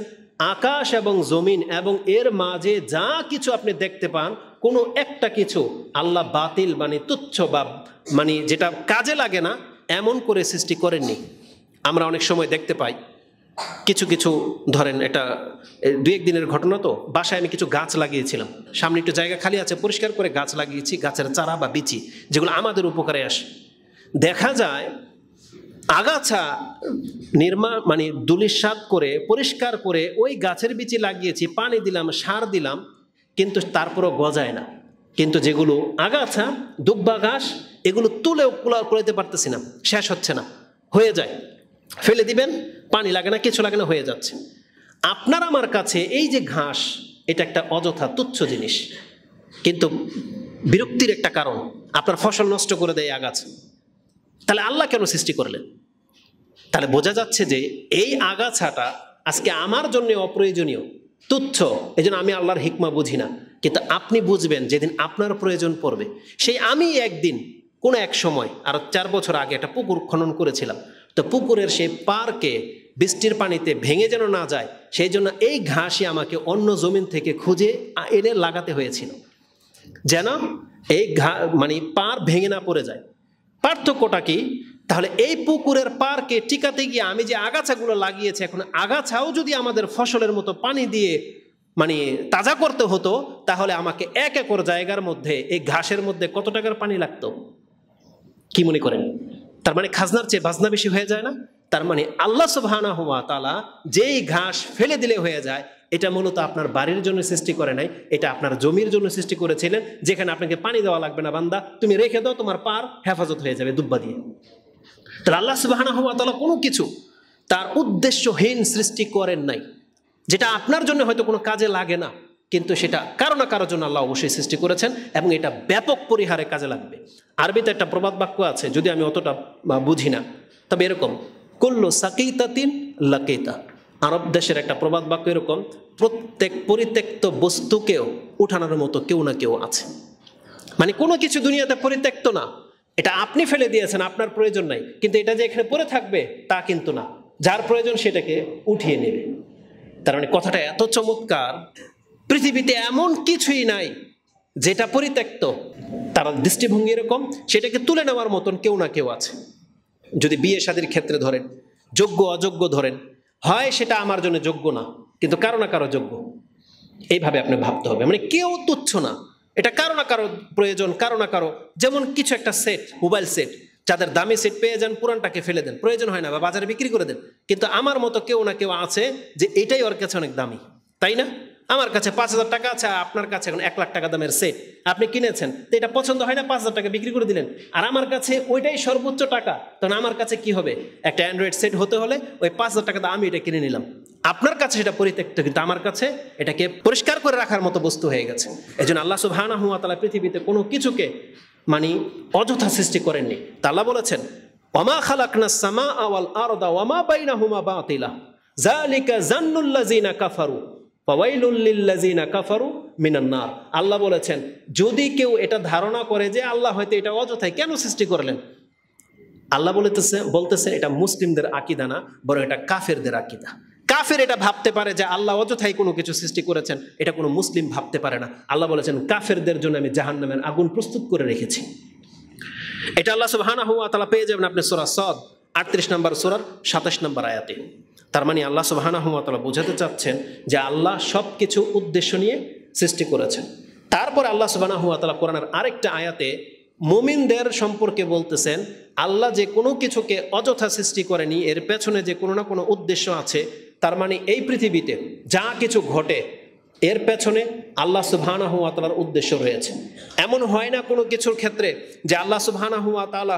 আকাশ এবং জমিন এবং এর মাঝে যা কিছু আপনি দেখতে পান, কোনো একটা কিছু আল্লাহ বাতিল মানে তুচ্ছ বা মানে যেটা কাজে লাগে না এমন করে সৃষ্টি করেননি। আমরা অনেক সময় দেখতে পাই কিছু কিছু, ধরেন এটা 2-1 দিনের ঘটনা, তো বাসায় আমি কিছু গাছ লাগিয়েছিলাম, সামনে একটু জায়গা খালি আছে, পরিষ্কার করে গাছ লাগিয়েছি, গাছের চারা বা বিচি যেগুলো আমাদের উপকারে আসে। দেখা যায় আগাছা মানে দুলিশাত করে পরিষ্কার করে ওই গাছের বিচি লাগিয়েছি, পানি দিলাম, সার দিলাম, কিন্তু তারপরও গজায় না। কিন্তু যেগুলো আগাছা দুব্বা ঘাস এগুলো তুলেও কুলাতে পারতেছি না, শেষ হচ্ছে না, হয়ে যায়, ফেলে দিবেন, পানি লাগে না, কিছু লাগে না, হয়ে যাচ্ছে। আপনার আমার কাছে এই যে ঘাস, এটা একটা অযথা তুচ্ছ জিনিস, কিন্তু বিরক্তির একটা কারণ, আপনার ফসল নষ্ট করে দেয় আগাছা। তাহলে আল্লাহ কেন সৃষ্টি করলেন? তাহলে বোঝা যাচ্ছে যে এই আগাছাটা আজকে আমার জন্য অপ্রয়োজনীয়, তুচ্ছ, এই জন্য আমি আল্লাহর হিকমা বুঝি না। কিন্তু আপনি বুঝবেন যেদিন আপনার প্রয়োজন পড়বে। সেই আমি একদিন কোনো এক সময় আরো 4 বছর আগে একটা পুকুর খনন করেছিলাম, তো পুকুরের সেই পারকে বৃষ্টির পানিতে ভেঙে যেন না যায়, সেই জন্য এই ঘাসই আমাকে অন্য জমিন থেকে খুঁজে এনে লাগাতে হয়েছিল, যেন এই মানে পার ভেঙে না পড়ে যায়। পার্থক্যটা কি? তাহলে এই পুকুরের পারকে টিকাতে গিয়ে আমি যে আগাছাগুলো লাগিয়েছি, এখন আগাছাও যদি আমাদের ফসলের মতো পানি দিয়ে মানে তাজা করতে হতো, তাহলে আমাকে 1 একর জায়গার মধ্যে এই ঘাসের মধ্যে কত টাকার পানি লাগতো, কি মনে করেন? তার মানে খাজনার চেয়ে বাজনা বেশি হয়ে যায় না? তার মানে আল্লাহ সুবহানাহু ওয়া তাআলা যেই ঘাস ফেলে দিলে হয়ে যায়, এটা মূলত আপনার বাড়ির জন্য সৃষ্টি করে নাই, এটা আপনার জমির জন্য সৃষ্টি করেছিলেন, যেখানে আপনাকে পানি দেওয়া লাগবে না বান্দা, তুমি রেখে দাও, তোমার পার হেফাজত হয়ে যাবে দুব্বা দিয়ে। তাহলে আল্লাহ সুবহানাহু ওয়া তাআলা কোনো কিছু তার উদ্দেশ্যহীন সৃষ্টি করেন নাই, যেটা আপনার জন্য হয়তো কোনো কাজে লাগে না, কিন্তু সেটা কারো না কারোর জন্য আল্লাহ অবশ্যই সৃষ্টি করেছেন এবং এটা ব্যাপক পরিহারে কাজে লাগবে। আরবিতে একটা প্রবাদ বাক্য আছে, যদি আমি অতটা বুঝি না, তবে এরকম, কুল্লু সাকিতাতিন লাকিতা। আরব দেশের একটা প্রবাদ বাক্য এরকম, প্রত্যেক পরিত্যক্ত বস্তুকেও উঠানোর মতো কেউ না কেউ আছে। মানে কোনো কিছু দুনিয়াতে পরিত্যক্ত না, এটা আপনি ফেলে দিয়েছেন, আপনার প্রয়োজন নাই, কিন্তু এটা যে এখানে পড়ে থাকবে তা কিন্তু না, যার প্রয়োজন সেটাকে উঠিয়ে নেবে। তার মানে কথাটা এত চমৎকার, পৃথিবীতে এমন কিছুই নাই যেটা পরিত্যক্ত। তার দৃষ্টিভঙ্গি এরকম, সেটাকে তুলে নেওয়ার মতন কেউ না কেউ আছে। যদি বিয়ে শাদীর ক্ষেত্রে ধরেন, যোগ্য অযোগ্য ধরেন, হয় সেটা আমার জন্য যোগ্য না, কিন্তু কারো না কারো যোগ্য, এইভাবে আপনি ভাবতে হবে। মানে কেউ তুচ্ছ না, এটা কারো না কারো প্রয়োজন, কারো না কারো। যেমন কিছু একটা সেট, মোবাইল সেট, যাদের দামি সেট পেয়ে যান পুরানটাকে ফেলে দেন, প্রয়োজন হয় না, বা বাজারে বিক্রি করে দেন। কিন্তু আমার মতো কেউ না কেউ আছে যে এটাই ওর কাছে অনেক দামি, তাই না? আমার কাছে 5,000 টাকা আছে, আপনার কাছে এখন 1 লাখ টাকা দামের সেট আপনি কিনেছেন, তো এটা পছন্দ হয় না, 5,000 টাকা বিক্রি করে দিলেন। আর আমার কাছে ওইটাই সর্বোচ্চ টাকা, তখন আমার কাছে কি হবে? একটা অ্যান্ড্রয়েড সেট হতে হলে ওই 5,000 টাকা দিয়ে আমি এটা কিনে নিলাম। আপনার কাছে সেটা পরিত্যক্ত, কিন্তু আমার কাছে এটাকে পরিষ্কার করে রাখার মতো বস্তু হয়ে গেছে। এই জন্য আল্লাহ সুবহানাহু ওয়া তাআলা পৃথিবীতে কোনো কিছুকে মানে অযথা সৃষ্টি করেননি। তা আল্লাহ বলেছেন, ওয়ামা খালাকনাস সামাআ ওয়াল আরদা ওয়ামা বাইনাহুমা বাতিলা যালিকা যান্নুল লাযিনা কাফারু ফাওয়াইলুল লিল্লাযিনা কাফারু মিনান নার। আল্লাহ বলেছেন, যদি কেউ এটা ধারণা করে যে আল্লাহ হয়তো এটা অযথাই কেন সৃষ্টি করলেন, আল্লাহ বলতেছে এটা মুসলিমদের আকীদা না, বরং এটা কাফেরদের আকীদা। কাফের এটা ভাবতে পারে যে আল্লাহ অযথাই কোনো কিছু সৃষ্টি করেছেন, এটা কোনো মুসলিম ভাবতে পারে না। আল্লাহ বলেছেন, কাফেরদের জন্য আমি জাহান্নামের আগুন প্রস্তুত করে রেখেছি। এটা আল্লাহ সুবহানাহু ওয়া তাআলা পেয়ে যাবেন আপনি সূরা সাদ 38 নম্বর সূরার 27 নম্বর আয়াতে। তার মানে আল্লাহ সুবহানাহু ওয়া তাআলা বোঝাতে চাচ্ছেন যে আল্লাহ সব কিছু উদ্দেশ্য নিয়ে সৃষ্টি করেছেন। তারপর আল্লাহ সুবহানাহু ওয়া তাআলা কোরআনের আরেকটা আয়াতে মুমিনদের সম্পর্কে বলতেছেন, আল্লাহ যে কোনো কিছুকে অযথা সৃষ্টি করেনি, এর পেছনে যে কোনো না কোনো উদ্দেশ্য আছে। তার মানে এই পৃথিবীতে যা কিছু ঘটে এর পেছনে আল্লাহ সুবহানাহু ওয়া তাআলার উদ্দেশ্য রয়েছে। এমন হয় না কোনো কিছুর ক্ষেত্রে যে আল্লাহ সুবহানাহু ওয়া তাআলা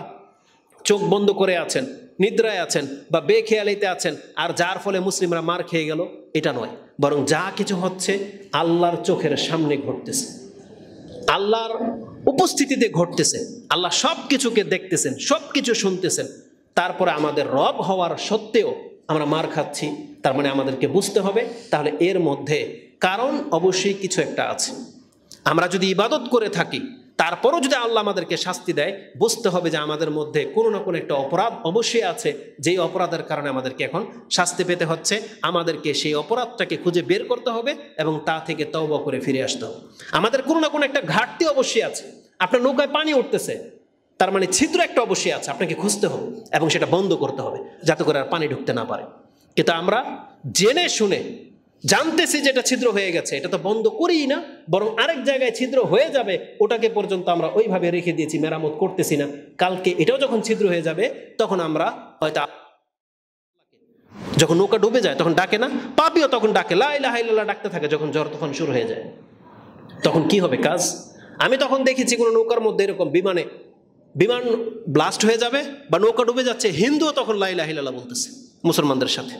চোখ বন্ধ করে আছেন, নিদ্রায় আছেন বা বেখেয়ালিতে আছেন, আর যার ফলে মুসলিমরা মার খেয়ে গেল, এটা নয়। বরং যা কিছু হচ্ছে আল্লাহর চোখের সামনে ঘটতেছে, আল্লাহর উপস্থিতিতে ঘটতেছে। আল্লাহ সব কিছুকে দেখতেছেন, সব কিছু শুনতেছেন। তারপরে আমাদের রব হওয়ার সত্ত্বেও আমরা মার খাচ্ছি। তার মানে আমাদেরকে বুঝতে হবে তাহলে এর মধ্যে কারণ অবশ্যই কিছু একটা আছে। আমরা যদি ইবাদত করে থাকি, তারপরও যদি আল্লাহ আমাদেরকে শাস্তি দেয়, বুঝতে হবে যে আমাদের মধ্যে কোনো না কোনো একটা অপরাধ অবশ্যই আছে, যেই অপরাধের কারণে আমাদেরকে এখন শাস্তি পেতে হচ্ছে। আমাদেরকে সেই অপরাধটাকে খুঁজে বের করতে হবে এবং তা থেকে তওবা করে ফিরে আসতে হবে। আমাদের কোনো না কোনো একটা ঘাটতি অবশ্যই আছে। আপনার নৌকায় পানি উঠতেছে, তার মানে ছিদ্র একটা অবশ্যই আছে, আপনাকে খুঁজতে হবে এবং সেটা বন্ধ করতে হবে যাতে করে আর পানি ঢুকতে না পারে। কিন্তু আমরা জেনে শুনে জানতেছি যেটা ছিদ্র হয়ে গেছে, এটা তো বন্ধ করিই না, বরং আরেক জায়গায় ছিদ্র হয়ে যাবে ওটাকে পর্যন্ত আমরা ওইভাবে রেখে দিয়েছি, মেরামত করতেছি না। কালকে এটাও যখন ছিদ্র হয়ে যাবে তখন আমরা হয়তো, যখন নৌকা ডুবে যায় তখন ডাকে না, পাপিও তখন ডাকে লা ইলাহা ইল্লাল্লাহ ডাকতে থাকে, যখন জ্বর তখন শুরু হয়ে যায়, তখন কি হবে কাজ? আমি তখন দেখেছি কোনো নৌকার মধ্যে এরকম বিমান ব্লাস্ট হয়ে যাবে বা নৌকা ডুবে যাচ্ছে, হিন্দুও তখন লা ইলাহা ইল্লাল্লাহ বলতেছে মুসলমানদের সাথে।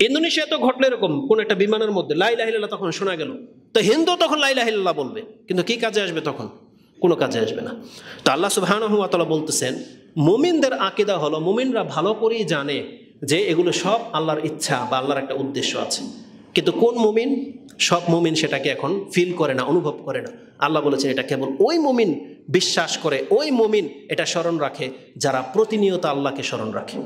ইন্দোনেশিয়া তো ঘটলো এরকম, কোন একটা বিমানের মধ্যে লা ইলাহা ইল্লাল্লাহ তখন শোনা গেল, তো হিন্দু তখন লা ইলাহা ইল্লাল্লাহ বলবে, কিন্তু কি কাজে আসবে তখন? কোনো কাজে আসবে না। তো আল্লাহ সুবহানাহু ওয়া তাআলা বলতেছেন, মুমিনদের আকীদা হলো, মুমিনরা ভালো করেই জানে যে এগুলো সব আল্লাহর ইচ্ছা বা আল্লাহর একটা উদ্দেশ্য আছে। কিন্তু কোন মুমিন? সব মুমিন সেটাকে এখন ফিল করে না, অনুভব করে না। আল্লাহ বলেছেন এটা কেবল ওই মুমিন বিশ্বাস করে, ওই মুমিন এটা স্মরণ রাখে যারা প্রতিনিয়ত আল্লাহকে স্মরণ রাখে।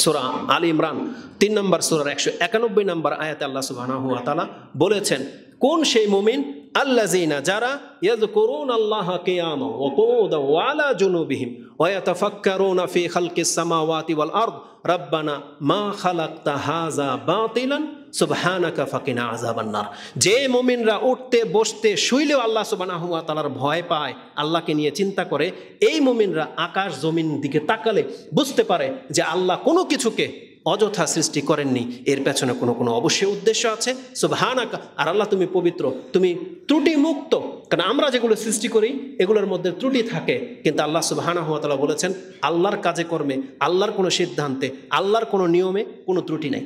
সূরা আলী ইমরান 3 নম্বর সূরার 191 নম্বর আয়াতে আল্লাহ সুবহানাহু ওয়া তাআলা বলেছেন, কোন সেই মুমিন? আল্লাযিনা, যারা ইয়াযকুরুনাল্লাহা কিয়ামান ওয়া কুউদান ওয়া আলা জুনুবিহিম ওয়া ইয়াতাফাক্কারুনা ফি খালকিস সামাওয়াতি ওয়াল আরদ রাব্বানা মা খালাকতা হাযা বাতিলান সুবহানাকা ফাকিনা আযাবান নার। যে মুমিনরা উঠতে বসতে শুইলেও আল্লাহ সুবহানাহু ওয়া তাআলার ভয় পায়, আল্লাহকে নিয়ে চিন্তা করে, এই মুমিনরা আকাশ জমিন দিকে তাকালে বুঝতে পারে যে আল্লাহ কোনো কিছুকে অযথা সৃষ্টি করেননি, এর পেছনে কোনো কোনো অবশ্যই উদ্দেশ্য আছে। সুবহানাকা, আর আল্লাহ তুমি পবিত্র, তুমি ত্রুটি মুক্ত। কারণ আমরা যেগুলো সৃষ্টি করি এগুলোর মধ্যে ত্রুটি থাকে, কিন্তু আল্লাহ সুবহানাহু ওয়া তাআলা বলেছেন আল্লাহর কাজে কর্মে, আল্লাহর কোনো সিদ্ধান্তে, আল্লাহর কোনো নিয়মে কোনো ত্রুটি নাই।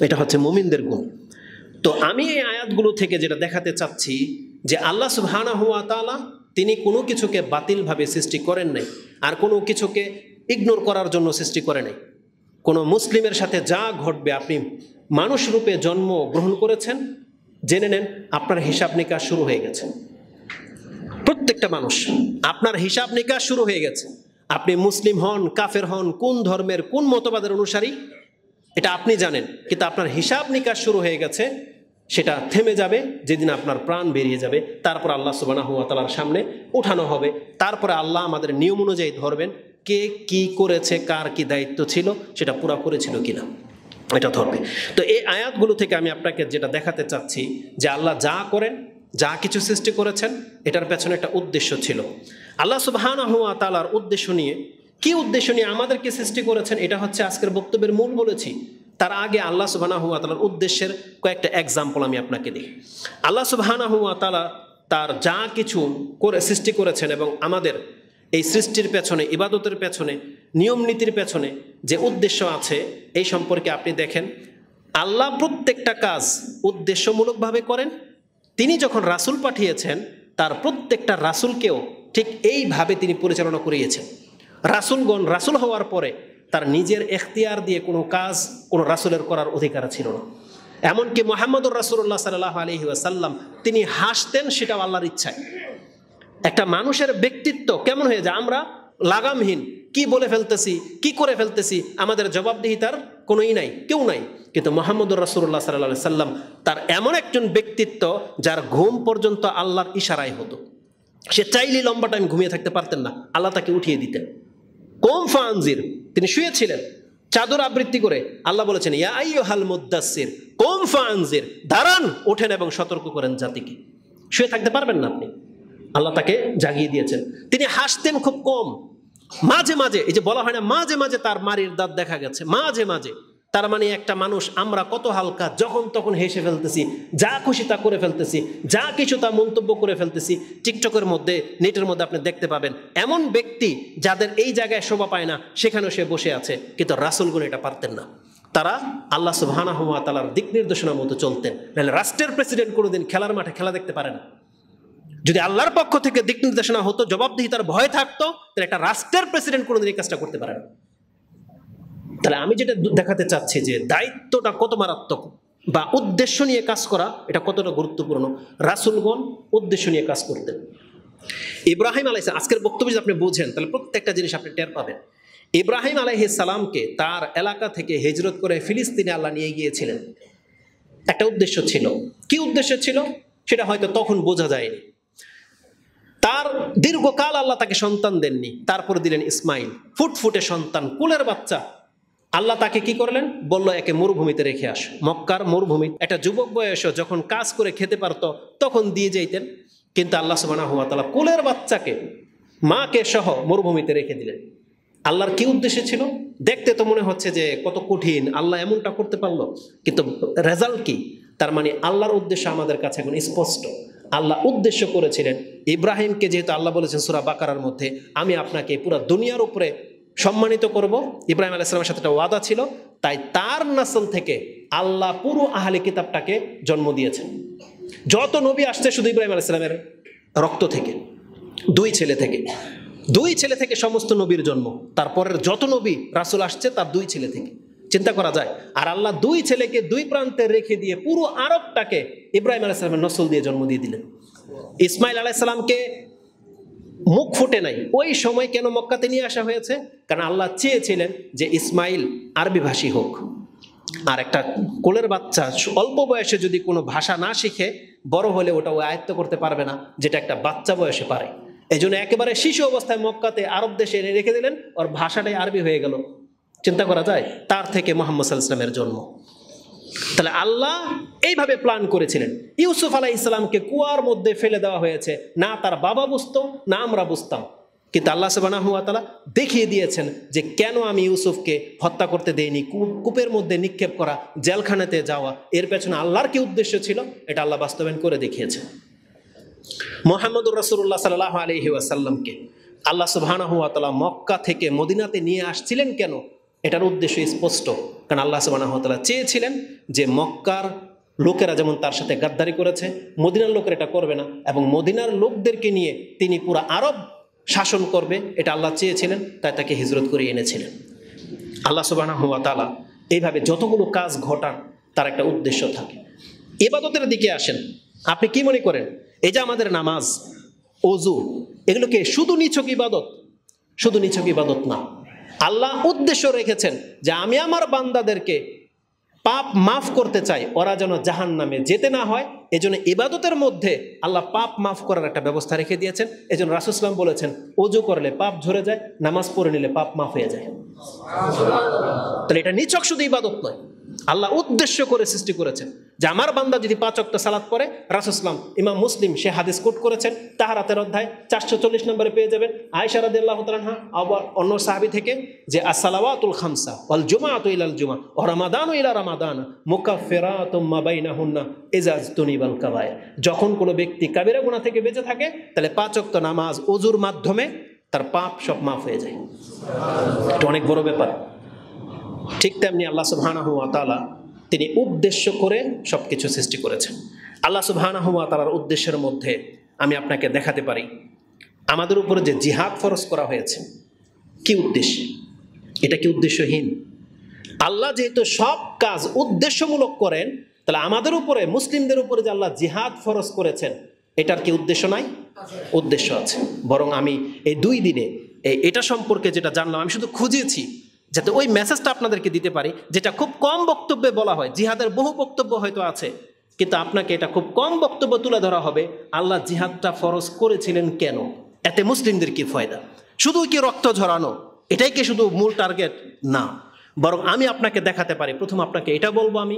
এটা হচ্ছে মুমিনদের গুণ। তো আমি এই আয়াতগুলো থেকে যেটা দেখাতে চাচ্ছি যে আল্লাহ সুবহানাহু ওয়া তাআলা তিনি কোনো কিছুকে বাতিলভাবে সৃষ্টি করেন নাই, আর কোনো কিছুকে ইগনোর করার জন্য সৃষ্টি করে নাই। কোনো মুসলিমের সাথে যা ঘটবে, আপনি মানুষ রূপে জন্ম গ্রহণ করেছেন, জেনে নেন আপনার হিসাব নিকাশ শুরু হয়ে গেছে। প্রত্যেকটা মানুষ আপনার হিসাব নিকাশ শুরু হয়ে গেছে। আপনি মুসলিম হন, কাফের হন, কোন ধর্মের কোন মতবাদের অনুসারী এটা আপনি জানেন, কিন্তু আপনার হিসাব নিকাশ শুরু হয়ে গেছে। সেটা থেমে যাবে যেদিন আপনার প্রাণ বেরিয়ে যাবে। তারপর আল্লাহ সুবহানাহু ওয়া তাআলার সামনে উঠানো হবে। তারপরে আল্লাহ আমাদের নিয়ম অনুযায়ী ধরবেন কে কি করেছে, কার কি দায়িত্ব ছিল, সেটা পুরা করেছিল কিনা, এটা ধরবে। তো এই আয়াতগুলো থেকে আমি আপনাকে যেটা দেখাতে চাচ্ছি যে আল্লাহ যা করেন, যা কিছু সৃষ্টি করেছেন, এটার পেছনে একটা উদ্দেশ্য ছিল। আল্লাহ সুবহানাহু ওয়া তাআলার উদ্দেশ্য নিয়ে, কি উদ্দেশ্য নিয়ে আমাদেরকে সৃষ্টি করেছেন, এটা হচ্ছে আজকের বক্তব্যের মূল বলেছি। তার আগে আল্লাহ সুবহানাহু ওয়া তাআলার উদ্দেশ্যের কয়েকটা এক্সাম্পল আমি আপনাকে দিই। আল্লাহ সুবহানাহু ওয়া তাআলা তার যা কিছু করে সৃষ্টি করেছেন এবং আমাদের এই সৃষ্টির পেছনে, ইবাদতের পেছনে, নিয়ম নীতির পেছনে যে উদ্দেশ্য আছে, এই সম্পর্কে আপনি দেখেন আল্লাহ প্রত্যেকটা কাজ উদ্দেশ্যমূলকভাবে করেন। তিনি যখন রাসূল পাঠিয়েছেন, তার প্রত্যেকটা রাসূলকেও ঠিক এইভাবে তিনি পরিচালনা করিয়েছেন। রাসূলগণ রাসূল হওয়ার পরে তার নিজের এখতিয়ার দিয়ে কোনো কাজ কোনো রাসূলের করার অধিকার ছিল না। এমনকি মুহাম্মদুর রাসূলুল্লাহ সাল্লাল্লাহু আলাইহি ওয়াসাল্লাম তিনি হাসতেন, সেটাও আল্লাহর ইচ্ছায়। একটা মানুষের ব্যক্তিত্ব কেমন হয়ে যায়, আমরা লাগামহীন, কি বলে ফেলতেছি, কি করে ফেলতেছি, আমাদের জবাবদিহিতার কোনোই নাই, কেউ নাই। কিন্তু মুহাম্মদুর রাসূলুল্লাহ সাল্লাল্লাহু আলাইহি ওয়াসাল্লাম তার এমন একজন ব্যক্তিত্ব যার ঘুম পর্যন্ত আল্লাহর ইশারায় হতো। সে চাইলে লম্বা টাইম ঘুমিয়ে থাকতে পারতেন না, আল্লাহ তাকে উঠিয়ে দিতেন। কুম ফানজির, তিনি শুয়েছিলেন চাদর আবৃত্তি করে, আল্লাহ বলেছেন ইয়া আইয়ুহাল মুদ্দাসসির কুম ফানজির, দাঁড়ান, ওঠেন এবং সতর্ক করেন জাতিকে। শুয়ে থাকতে পারবেন না আপনি, আল্লাহ তাকে জাগিয়ে দিয়েছেন। তিনি হাসতেন খুব কম, মাঝে মাঝে, এই যে বলা হয় না মাঝে মাঝে তার মারির দাঁত দেখা গেছে, মাঝে মাঝে। তার মানে একটা মানুষ, আমরা কত হালকা, যখন তখন হেসে ফেলতেছি, যা খুশি তা করে ফেলতেছি, যা কিছু তা মন্তব্য করে ফেলতেছি। টিকটকের মধ্যে, নেটের মধ্যে আপনি দেখতে পাবেন এমন ব্যক্তি যাদের এই জায়গায় শোভা পায় না, সেখানেও সে বসে আছে। কিন্তু রাসূলগণ এটা পারতেন না। তারা আল্লাহ সুবহানাহু ওয়া তাআলার দিক নির্দেশনার মতো চলতেন। নাহলে রাষ্ট্রের প্রেসিডেন্ট কোনোদিন খেলার মাঠে খেলা দেখতে পারে না। যদি আল্লাহর পক্ষ থেকে দিক নির্দেশনা হতো, জবাবদিহিতার ভয় থাকতো, তাহলে একটা রাষ্ট্রের প্রেসিডেন্ট কোনোদিন এই কাজটা করতে পারে না। তাহলে আমি যেটা দেখাতে চাচ্ছি যে দায়িত্বটা কত মারাত্মক, বা উদ্দেশ্য নিয়ে কাজ করা এটা কতটা গুরুত্বপূর্ণ। রাসূলগণ উদ্দেশ্য নিয়ে কাজ করতেন। ইব্রাহিম আলাইহিস সালাম, আজকের বক্তব্য যদি আপনি বুঝেন তাহলে প্রত্যেকটা জিনিস আপনি টের পাবেন। ইব্রাহিম আলাইহিস সালামকে তার এলাকা থেকে হিজরত করে ফিলিস্তিনে আল্লাহ নিয়ে গিয়েছিলেন, একটা উদ্দেশ্য ছিল। কি উদ্দেশ্য ছিল সেটা হয়তো তখন বোঝা যায়নি। তার দীর্ঘকাল আল্লাহ তাকে সন্তান দেননি, তারপরে দিলেন ইসমাইল, ফুটফুটে সন্তান, কুলের বাচ্চা। আল্লাহ তাকে কি করলেন, বলল একে মরুভূমিতে রেখে আস। মক্কার মরুভূমি, একটা যুবক বয়সে যখন কাজ করে খেতে পারত তখন দিয়ে যাইতেন। কিন্তু আল্লাহ সুবহানাহু ওয়া তাআলা কুলের বাচ্চাকে মাকে সহ মরুভূমিতে রেখে দিলেন। আল্লাহর কি উদ্দেশ্য ছিল? দেখতে তো মনে হচ্ছে যে কত কঠিন, আল্লাহ এমনটা করতে পারলো, কিন্তু রেজাল্ট কি? তার মানে আল্লাহর উদ্দেশ্য আমাদের কাছে এখন স্পষ্ট। আল্লাহ উদ্দেশ্য করেছিলেন ইব্রাহিমকে, যেহেতু আল্লাহ বলেছেন সূরা বাকারার মধ্যে, আমি আপনাকে পুরো দুনিয়ার উপরে সম্মানিত করব। ইব্রাহিম আলাইহিস সালামের সাথে একটা ওয়াদা ছিল, তাই তার নাসল থেকে আল্লাহ পুরো আহলে কিতাবটাকে জন্ম দিয়েছেন। যত নবী আসছে শুধু ইব্রাহিম আলাইহিস সালামের রক্ত থেকে, দুই ছেলে থেকে সমস্ত নবীর জন্ম। তারপরের যত নবী রাসূল আসছে তার দুই ছেলে থেকে, চিন্তা করা যায়। আর আল্লাহ দুই ছেলেকে দুই প্রান্তে রেখে দিয়ে পুরো আরবটাকে ইব্রাহিম আলাইহিস সালামের নসল দিয়ে জন্ম দিয়ে দিলেন। ইসমাইল আলাইহিস সালামকে মুখ ফুটে নাই, ওই সময় কেন মক্কাতে নিয়ে আসা হয়েছে? কারণ আল্লাহ চেয়েছিলেন যে ইসমাইল আরবি ভাষী হোক। আর একটা কোলের বাচ্চা অল্প বয়সে যদি কোনো ভাষা না শিখে, বড় হলে ওটা ও আয়ত্ত করতে পারবে না, যেটা একটা বাচ্চা বয়সে পারে। এই জন্য একেবারে শিশু অবস্থায় মক্কাতে আরব দেশে এনে রেখে দিলেন, ওর ভাষাটাই আরবি হয়ে গেল। চিন্তা করা যায়। তার থেকে মুহাম্মদ সাল্লাল্লাহু আলাইহি ওয়াসাল্লামের জন্ম। তাহলে আল্লাহ এইভাবে প্ল্যান করেছিলেন। ইউসুফ আলাইহিস সালামকে কুয়ার মধ্যে ফেলে দেওয়া হয়েছে, না তার বাবা বুঝতো না আমরা বুঝতাম, কিন্তু আল্লাহ সুবহানাহু ওয়া তাআলা দেখিয়ে দিয়েছেন যে কেন আমি ইউসুফকে হত্যা করতে দেইনি, কূপের মধ্যে নিক্ষেপ করা, জেলখানাতে যাওয়া, এর পেছনে আল্লাহর কি উদ্দেশ্য ছিল এটা আল্লাহ বাস্তবায়ন করে দেখিয়েছেন। মুহাম্মদুর রাসূলুল্লাহ সাল্লাল্লাহু আলাইহি ওয়াসাল্লামকে আল্লাহ সুবহানাহু ওয়া তাআলা মক্কা থেকে মদিনাতে নিয়ে আসছিলেন কেন, এটার উদ্দেশ্য স্পষ্ট। কারণ আল্লাহ সুবহানাহু ওয়া তাআলা চেয়েছিলেন যে মক্কার লোকেরা যেমন তার সাথে গাদ্দারি করেছে, মদিনার লোকেরা এটা করবে না, এবং মদিনার লোকদেরকে নিয়ে তিনি পুরো আরব শাসন করবে, এটা আল্লাহ চেয়েছিলেন, তাই তাকে হিজরত করে এনেছিলেন। আল্লাহ সুবহানাহু ওয়া তাআলা এইভাবে যতগুলো কাজ ঘটান তার একটা উদ্দেশ্য থাকে। ইবাদতের দিকে আসেন, আপনি কি মনে করেন এই যে আমাদের নামাজ, ওযু, এগুলোকে শুধু নিছক ইবাদত? শুধু নিছক ইবাদত না, আল্লাহ উদ্দেশ্য রেখেছেন যে আমি আমার বান্দাদেরকে পাপ মাফ করতে চাই, ওরা যেন জাহান্নামে যেতে না হয়। এজন্য ইবাদতের মধ্যে আল্লাহ পাপ মাফ করার একটা ব্যবস্থা রেখে দিয়েছেন। এজন্য রাসূল সাল্লাল্লাহু আলাইহি ওয়াসাল্লাম বলেছেন, ওযু করলে পাপ ঝরে যায়, নামাজ পড়ে নিলে পাপ মাফ হয়ে যায়। তাহলে এটা নিছক শুধু ইবাদত নয়, আল্লাহ উদ্দেশ্য করে সৃষ্টি করেছেন যে আমার বান্দা যদি 5 ওয়াক্ত সালাত পড়ে, রাসূল সাল্লাল্লাহু আলাইহি ওয়াসাল্লাম, ইমাম মুসলিম সে হাদিস কোট করেছেন, তাহারাতের অধ্যায় 440 নম্বরে পেয়ে যাবেন। আয়েশা রাদিয়াল্লাহু তাআলা আনহা আবার অন্য সাহাবী থেকে যে আসসালাওয়াতুল খামসা ওয়াল জুমআতু ইলাল জুমআ ওয়া রমাদানু ইলা রমাদান মুকাফফিরাতুম মা বাইনাহুন্না ইযা তুনিবাল কাবায়ের। যখন কোনো ব্যক্তি কাবিরা গুনাহ থেকে বেঁচে থাকে তাহলে 5 ওয়াক্ত নামাজ ওযুর মাধ্যমে তার পাপ সব মাফ হয়ে যায়। এটা অনেক বড় ব্যাপার। ঠিক তেমনি আল্লাহ সুবহানাহু ওয়া তাআলা তিনি উদ্দেশ্য করে সবকিছু সৃষ্টি করেছেন। আল্লাহ সুবহানাহু ওয়া তাআলার উদ্দেশ্যের মধ্যে আমি আপনাকে দেখাতে পারি আমাদের উপরে যে জিহাদ ফরজ করা হয়েছে, কি উদ্দেশ্য? এটা কি উদ্দেশ্যহীন? আল্লাহ যেহেতু সব কাজ উদ্দেশ্যমূলক করেন, তাহলে আমাদের উপরে, মুসলিমদের উপরে যে আল্লাহ জিহাদ ফরজ করেছেন, এটার কি উদ্দেশ্য নাই? উদ্দেশ্য আছে। বরং আমি এই 2 দিনে এটা সম্পর্কে যেটা জানলাম, আমি শুধু খুঁজেছি যাতে ওই মেসেজটা আপনাদেরকে দিতে পারি, যেটা খুব কম বক্তব্যে বলা হয়। জিহাদের বহু বক্তব্য হয়তো আছে, কিন্তু আপনাকে এটা খুব কম বক্তব্য তুলে ধরা হবে আল্লাহ জিহাদটা ফরজ করেছিলেন কেন, এতে মুসলিমদের কি ফায়দা। শুধু কি রক্ত ঝরানো এটাই কি শুধু মূল টার্গেট? না, বরং আমি আপনাকে দেখাতে পারি। প্রথম আপনাকে এটা বলবো, আমি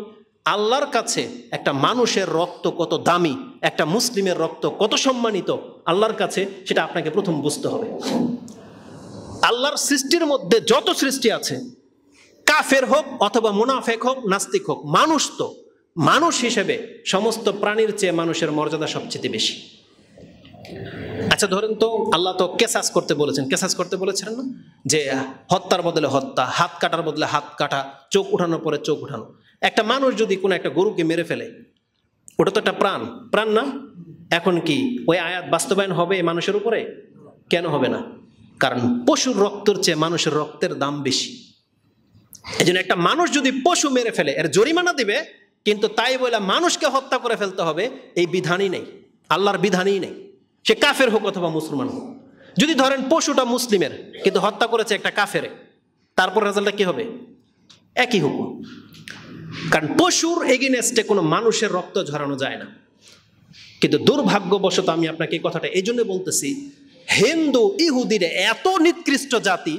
আল্লাহর কাছে একটা মানুষের রক্ত কত দামি, একটা মুসলিমের রক্ত কত সম্মানিত আল্লাহর কাছে, সেটা আপনাকে প্রথম বুঝতে হবে। আল্লাহর সৃষ্টির মধ্যে যত সৃষ্টি আছে, কাফের হোক অথবা মুনাফেক হোক, নাস্তিক হোক, মানুষ তো মানুষ হিসেবে সমস্ত প্রাণীর চেয়ে মানুষের মর্যাদা সবচেয়ে বেশি। আচ্ছা ধরেন তো আল্লাহ তো কেসাস করতে বলেছেন, কেসাস করতে বলেছিলেন না, যে হত্যার বদলে হত্যা, হাত কাটার বদলে হাত কাটা, চোখ উঠানোর পরে চোখ উঠানো। একটা মানুষ যদি কোনো একটা গরুকে মেরে ফেলে, ওটা তো একটা প্রাণ, প্রাণ না? এখন কি ওই আয়াত বাস্তবায়ন হবে মানুষের উপরে? কেন হবে না? কারণ পশুর রক্তের চেয়ে মানুষের রক্তের দাম বেশি। এই জন্য একটা মানুষ যদি পশু মেরে ফেলে এর জরিমানা দিবে, কিন্তু তাই বলে মানুষকে হত্যা করে ফেলতে হবে এই বিধানই নেই, আল্লাহর বিধানই নেই, সে কাফের হোক অথবা মুসলমান হোক। যদি ধরেন পশুটা মুসলিমের কিন্তু হত্যা করেছে একটা কাফেরে, তারপর রেজাল্টটা কি হবে? একই হুকুম। কারণ পশুর এগেইনস্টে কোনো মানুষের রক্ত ঝরানো যায় না। কিন্তু দুর্ভাগ্যবশত আমি আপনাকে এই কথাটা এই জন্য বলতেছি, হিন্দু ইহুদিরা এত নিকৃষ্ট জাতি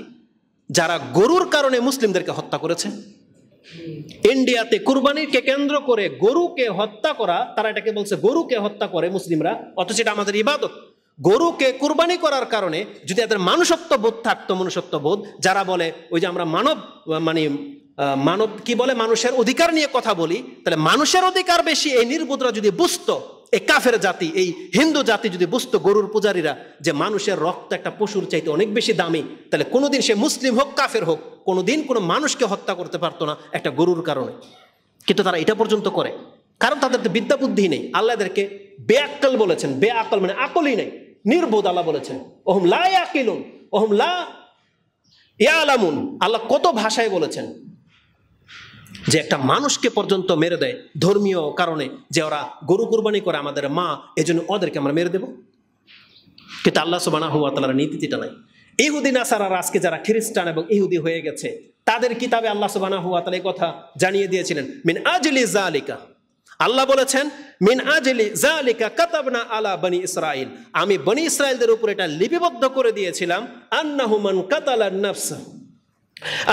যারা গরুর কারণে মুসলিমদেরকে হত্যা করেছে। ইন্ডিয়াতে কুরবানিকে কেন্দ্র করে গরুকে হত্যা করা, তারা এটাকে বলছে গরুকে হত্যা করে মুসলিমরা, অথচ এটা আমাদের ইবাদত। গরুকে কুরবানি করার কারণে যদি এদের মানুষত্ব বোধ থাকতো, মনুষ্যত্ব বোধ, যারা বলে ওই যে আমরা মানব কি বলে, মানুষের অধিকার নিয়ে কথা বলি, তাহলে মানুষের অধিকার বেশি এই নির্বুধরা যদি বুঝতো, এই কাফের জাতি, এই হিন্দু জাতি যদি বুঝতো, গরুর পূজারীরা, যে মানুষের রক্ত একটা পশুর চাইতে অনেক বেশি দামি, তাহলে কোনোদিন সে মুসলিম হোক কাফের হোক কোনোদিন কোনো মানুষকে হত্যা করতে পারতো না একটা গরুর কারণে। কিন্তু তারা এটা পর্যন্ত করে, কারণ তাদের তো বিদ্যা বুদ্ধি নেই। আল্লাহ এদেরকে বেআক্কেল বলেছেন, বেআক্কেল মানে আকলই নেই, নির্বোধ। আল্লাহ বলেছেন ওহুম লা ইয়াকিলুন ওহুম লা ইয়ালামুন। আল্লাহ কত ভাষায় বলেছেন যে একটা মানুষকে পর্যন্ত মেরে দেয় ধর্মীয় কারণে, যে ওরা গরু কুরবানি করে আমাদের মা, এজন্য ওদেরকে আমরা মেরে দেব। কিন্তু আল্লাহ সুবহানাহু ওয়া তাআলার নীতিটা নাই। ইহুদি নাসারারা আজকে যারা খ্রিস্টান এবং ইহুদি হয়ে গেছে, তাদের কিতাবে আল্লাহ সুবহানাহু ওয়া তাআলা এই কথা জানিয়ে দিয়েছিলেন, মিন আজলি যালিকা, আল্লাহ বলেছেন মিন আজলি যালিকা কাতাবনা আলা বনি ইসরাইল, আমি বনি ইসরাইলদের উপর এটা লিপিবদ্ধ করে দিয়েছিলাম, আন্নাহু মান কাতালা নাফসা,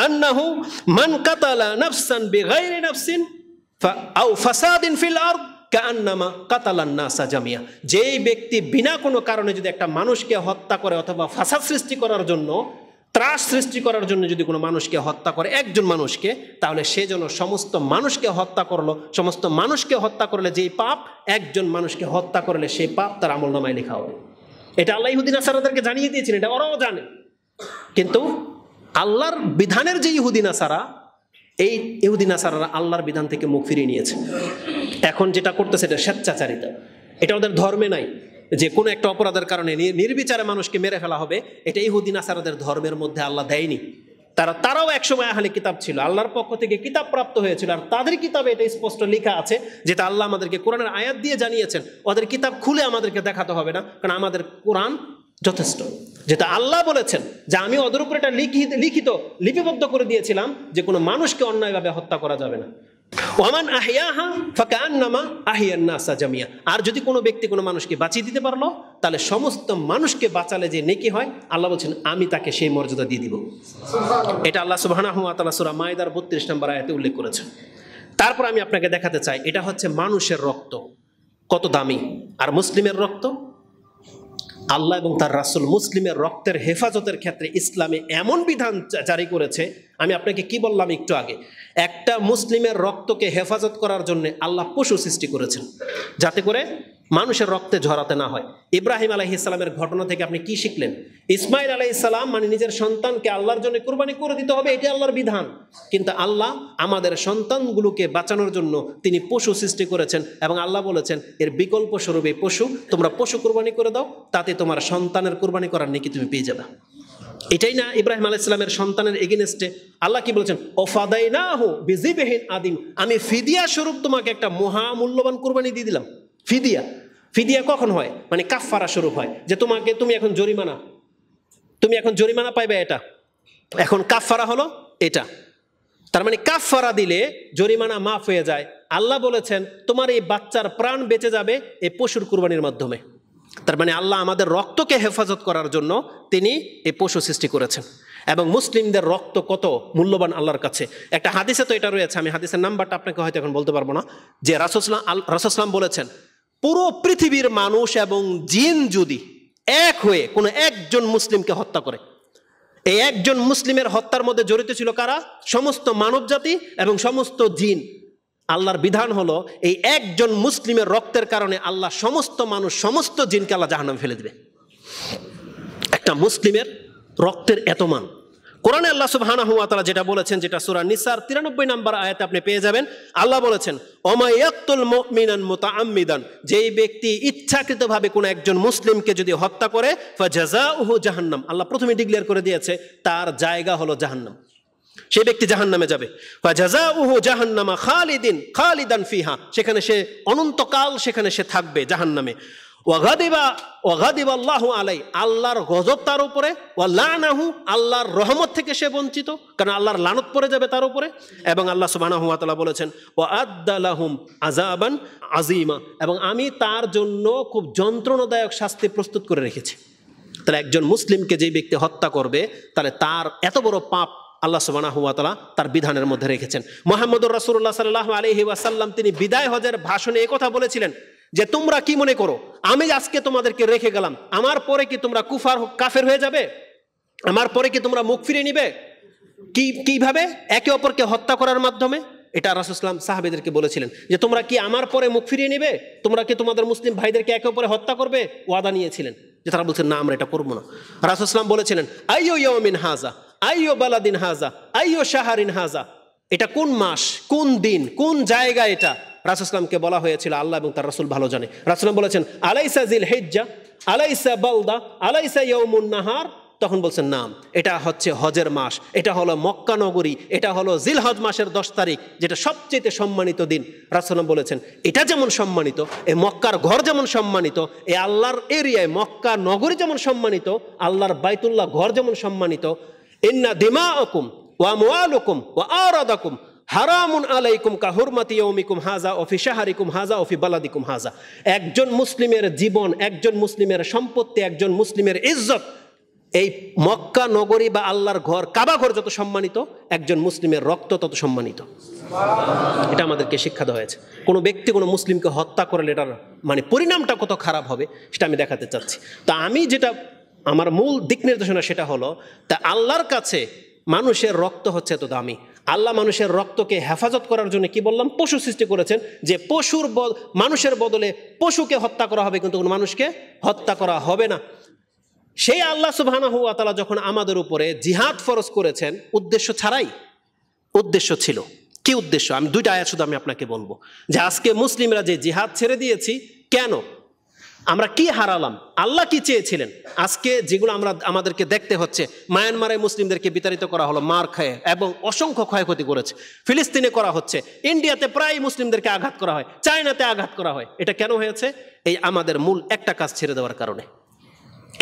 আন্নাহু মান কাতালা নাফসান বিগাইরি নাফসিন আও ফাসাদিন ফিল আরদ কাআন্নামা কাতালান নাসা জামিয়া, যেই ব্যক্তি বিনা কোনো কারণে যদি একটা মানুষকে হত্যা করে অথবা ফাসাদ সৃষ্টি করার জন্য, ত্রাস সৃষ্টি করার জন্য যদি কোনো মানুষকে হত্যা করে, একজন মানুষকে, তাহলে সে যেন সমস্ত মানুষকে হত্যা করলো। সমস্ত মানুষকে হত্যা করলে যেই পাপ, একজন মানুষকে হত্যা করলে সেই পাপ তার আমলনামায় লেখা হবে। এটা আল্লাহ ইহুদি নাসারাদেরকে জানিয়ে দিয়েছিলেন, এটা ওরাও জানে। কিন্তু আল্লাহর বিধানের যে ইহুদি নাসারা, এই ইহুদি নাসারারা আল্লাহর বিধান থেকে মুখ ফিরিয়ে নিয়েছে। এখন যেটা করতেছে এটা স্বেচ্ছাচারিতা, এটা ওদের ধর্মে নাই যে কোনো একটা অপরাধের কারণে নির্বিচারে মানুষকে মেরে ফেলা হবে। এটা ইহুদি নাসারাদের ধর্মের মধ্যে আল্লাহ দেয়নি। তারাও একসময় আহলে কিতাব ছিল, আল্লাহর পক্ষ থেকে কিতাব প্রাপ্ত হয়েছিল, আর তাদের কিতাবে এটা স্পষ্ট লেখা আছে, যেটা আল্লাহ আমাদেরকে কোরআনের আয়াত দিয়ে জানিয়েছেন। ওদের কিতাব খুলে আমাদেরকে দেখাতে হবে না, কারণ আমাদের কোরআন যথেষ্ট। যেটা আল্লাহ বলেছেন যে আমি ওদের উপর এটা লিখিত লিপিবদ্ধ করে দিয়েছিলাম যে কোনো মানুষকে অন্যায়ভাবে হত্যা করা যাবে না। ওয়ামান আহইয়াহা ফাকান্নামা আহইয়ান নাসা জামিয়া, আর যদি কোনো ব্যক্তি কোনো মানুষকে বাঁচিয়ে দিতে পারলো, তাহলে সমস্ত মানুষকে বাঁচালে যে নেকি হয়, আল্লাহ বলছেন আমি তাকে সেই মর্যাদা দিয়ে দিব। এটা আল্লাহ সুবহানাহু ওয়া তাআলা সূরা মাইদার 32 নম্বর আয়াতে উল্লেখ করেছেন। তারপর আমি আপনাকে দেখাতে চাই এটা হচ্ছে মানুষের রক্ত কত দামি, আর মুসলিমের রক্ত, আল্লাহ এবং তার রাসূল মুসলিমের রক্তের হেফাজতের ক্ষেত্রে ইসলামে এমন বিধান জারি করেছে। আমি আপনাকে কি বললাম একটু আগে, একটা মুসলিমের রক্তকে হেফাজত করার জন্য আল্লাহ পশু সৃষ্টি করেছেন, যাতে করে মানুষের রক্তে ঝরাতে না হয়। ইব্রাহিম আলাইহিস সালামের ঘটনা থেকে আপনি কি শিখলেন? ইসমাইল আলাইহিস সালাম মানে নিজের সন্তানকে আল্লাহর জন্য কুরবানি করে দিতে হবে, এটি আল্লাহর বিধান। কিন্তু আল্লাহ আমাদের সন্তানগুলোকে বাঁচানোর জন্য তিনি পশু সৃষ্টি করেছেন, এবং আল্লাহ বলেছেন এর বিকল্প স্বরূপ এই পশু, তোমরা পশু কুরবানি করে দাও, তাতে তোমার সন্তানের কুরবানি করার নেকি তুমি পেয়ে যাবে। এটাই না ইব্রাহিম আলাইহিস সালামের সন্তানের এগেইনস্টে আল্লাহ কি বলেছেন? ওয়াফাদাইনাহু বিযিবহিন আদিম, আমি ফিদিয়া স্বরূপ তোমাকে একটা মহামূল্যবান কুরবানি দিয়ে দিলাম। ফিদিয়া কখন হয়? মানে কাফফারা স্বরূপ হয়, যে তুমি এখন জরিমানা পাইবে, এটা এখন কাফফারা হলো এটা। তার মানে কাফফারা দিলে জরিমানা মাফ হয়ে যায়। আল্লাহ বলেছেন তোমার এই বাচ্চার প্রাণ বেঁচে যাবে এই পশুর কুরবানির মাধ্যমে। তার মানে আল্লাহ আমাদের রক্তকে হেফাজত করার জন্য তিনি এই পশু সৃষ্টি করেছেন। এবং মুসলিমদের রক্ত কত মূল্যবান আল্লাহর কাছে। একটা হাদিসে তো এটা রয়েছে, আমি হাদিসের নাম্বারটা আপনাকে হয়তো এখন বলতে পারবো না, যে রাসূল বলেছেন পুরো পৃথিবীর মানুষ এবং জিন যদি এক হয়ে কোনো একজন মুসলিমকে হত্যা করে, এই একজন মুসলিমের হত্যার মধ্যে জড়িত ছিল কারা? সমস্ত মানব জাতি এবং সমস্ত জিন। আল্লাহর বিধান হলো এই একজন মুসলিমের রক্তের কারণে আল্লাহ সমস্ত মানুষ সমস্ত জিনকে আল্লাহ জাহান্নামে ফেলে দিবে। একটা মুসলিমের রক্তের এত মান। কোরআনে আল্লাহ সুবহানাহু ওয়া তাআলা যেটা বলেছেন, যেটা সূরা নিসার 93 নম্বর আয়াতে আপনি পেয়ে যাবেন, আল্লাহ বলেছেন ওমা ইয়াকতুল মুমিনান মুতাআম্মিদান, যেই ব্যক্তি ইচ্ছাকৃতভাবে কোনো একজন মুসলিমকে যদি হত্যা করে, ফাজাযাউহু জাহান্নাম, আল্লাহ প্রথমে ডিক্লেয়ার করে দিয়েছে তার জায়গা হলো জাহান্নাম, সেই ব্যক্তি জাহান্নামে যাবে। ফাজাযাউহু জাহান্নামা খালিদান ফিহা, সেখানে সে অনন্তকাল সেখানে সে থাকবে জাহান্নামে। ওয়াগাদিবা আল্লাহু আলাই, আল্লাহর গজব তার উপরে, ওয়া লানাহু, আল্লাহর রহমত থেকে সে বঞ্চিত, কারণ আল্লাহর লানত পড়ে যাবে তার উপরে। এবং আল্লাহ সুবহানাহু ওয়া তাআলা বলেছেন ওয়া আদ্দা লাহুম আযাবান আযীমা, এবং আমি তার জন্য খুব যন্ত্রণাদায়ক শাস্তি প্রস্তুত করে রেখেছি। তাহলে একজন মুসলিমকে যে ব্যক্তি হত্যা করবে, তাহলে তার এত বড় পাপ আল্লাহ সুবহানাহু ওয়া তাআলা তার বিধানের মধ্যে রেখেছেন। মুহাম্মদুর রাসূলুল্লাহ সাল্লাল্লাহু আলাইহি ওয়াসাল্লাম তিনি বিদায় হজের ভাষণে এই কথা বলেছিলেন যে তোমরা কি মনে করো আমি আজকে তোমাদেরকে রেখে গেলাম, আমার পরে কি তোমরা কাফের হয়ে যাবে? আমার পরে কি তোমরা মুখ ফিরিয়ে নিবে? কিভাবে? একে অপরকে হত্যা করার মাধ্যমে। এটা রাসূল সাল্লাল্লাহু সাহাবীদেরকে বলেছিলেন যে তোমরা কি আমার পরে মুখ ফিরিয়ে নিবে? তোমরা কি তোমাদের মুসলিম ভাইদেরকে একে অপরে হত্যা করবে? ওয়াদা নিয়েছিলেন, যে তারা বলছেন না আমরা এটা করবো না। রাসূল সাল্লাল্লাহু বলেছিলেন আইয়ু ইয়াউমিন হাযা আইয়ু বালাদিন হাযা আইয়ু শাহরিন হাযা, এটা কোন মাস, কোন দিন, কোন জায়গা? এটা রাসূল সাল্লাল্লাহুকে বলা হয়েছিল, আল্লাহ এবং তার রাসূল ভালো জানে। রাসূল বলেছেন আলাইসা জিল হিজ্জা আলাইসা বালদা আলাইসা ইয়াউমুন নাহার, তখন বলছেন নাম, এটা হচ্ছে হজের মাস, এটা হলো মক্কা নগরী, এটা হলো জিলহজ মাসের 10 তারিখ, যেটা সবচেয়ে সম্মানিত দিন। রাসূল বলেছেন এটা যেমন সম্মানিত, এই মক্কার ঘর যেমন সম্মানিত, এই আল্লাহর এরিয়ায় মক্কা নগরী যেমন সম্মানিত, আল্লাহর বাইতুল্লাহ ঘর যেমন সম্মানিত, ইন্না দিমাআকুম ওয়া আমওয়ালুকুম ওয়া আরাদাকুম হারামুন আলাইকুম কা হুরমাতি ইয়াউমিকুম হাযা ওয়া ফি শাহরিকুম হাযা ওয়া ফি বালাদিকুম হাযা। একজন মুসলিমের জীবন, একজন মুসলিমের সম্পত্তি, একজন মুসলিমের ইজ্জত, এই মক্কা নগরী বা আল্লাহর ঘর কাবা ঘর যত সম্মানিত, একজন মুসলিমের রক্ত তত সম্মানিত। এটা আমাদেরকে শিক্ষা দেওয়া হয়েছে। কোনো ব্যক্তি কোনো মুসলিমকে হত্যা করলে এটার মানে পরিণামটা কত খারাপ হবে সেটা আমি দেখাতে চাচ্ছি। তা আমি যেটা আমার মূল দিক নির্দেশনা সেটা হলো, তা আল্লাহর কাছে মানুষের রক্ত হচ্ছে এত দামি। আল্লাহ মানুষের রক্তকে হেফাজত করার জন্য কি বললাম, পশু সৃষ্টি করেছেন, যে মানুষের বদলে পশুকে হত্যা করা হবে, কিন্তু কোনো মানুষকে হত্যা করা হবে না। সেই আল্লাহ সুবহানাহু ওয়া তাআলা যখন আমাদের উপরে জিহাদ ফরজ করেছেন, উদ্দেশ্য ছাড়াই, উদ্দেশ্য ছিল কি উদ্দেশ্য, আমি দুইটা আয়াত শুধু আমি আপনাকে বলবো, যে আজকে মুসলিমরা যে জিহাদ ছেড়ে দিয়েছি, কেন, আমরা কি হারালাম, আল্লাহ কি চেয়েছিলেন। আজকে যেগুলো আমাদেরকে দেখতে হচ্ছে, মায়ানমারে মুসলিমদেরকে বিতাড়িত করা হলো মার খায়ে, এবং অসংখ্য ক্ষয়ক্ষতি করেছে। ফিলিস্তিনে করা হচ্ছে, ইন্ডিয়াতে প্রায় মুসলিমদেরকে আঘাত করা হয়, চায়নাতে আঘাত করা হয়। এটা কেন হয়েছে? এই আমাদের মূল একটা কাজ ছেড়ে দেওয়ার কারণে।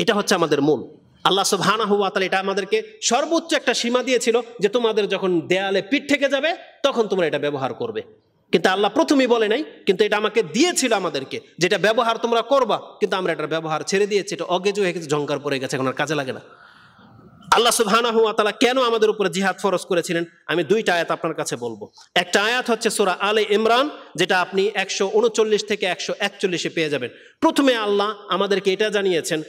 এটা হচ্ছে আমাদের মূল। আল্লাহ সুবহানাহু ওয়া তাআলা এটা আমাদেরকে সর্বোচ্চ একটা সীমা দিয়েছিল, যে তোমাদের যখন দেয়ালে পিঠ থেকে যাবে তখন তোমরা এটা ব্যবহার করবে। কিন্তু আল্লাহ প্রথমেই বলে নাই, কিন্তু এটা আমাকে দিয়েছিল আমাদেরকে, যেটা ব্যবহার তোমরা করবা, কিন্তু আমরা এটার ব্যবহার ছেড়ে দিয়েছি। এটা অগেজ হয়ে গেছে, ঝংকার পড়ে গেছে, এখন আর কাজে লাগে না। আল্লাহ সুবহানাহু ওয়া তাআলা কেন আমাদের উপরে জিহাদ ফরজ করেছিলেন, আমি দুইটা আয়াত আপনার কাছে বলবো। একটা আয়াত হচ্ছে সূরা আলে ইমরান, যেটা আপনি 139 থেকে 141 পেয়ে যাবেন। প্রথমে আল্লাহ আমাদেরকে এটা জানিয়েছেন,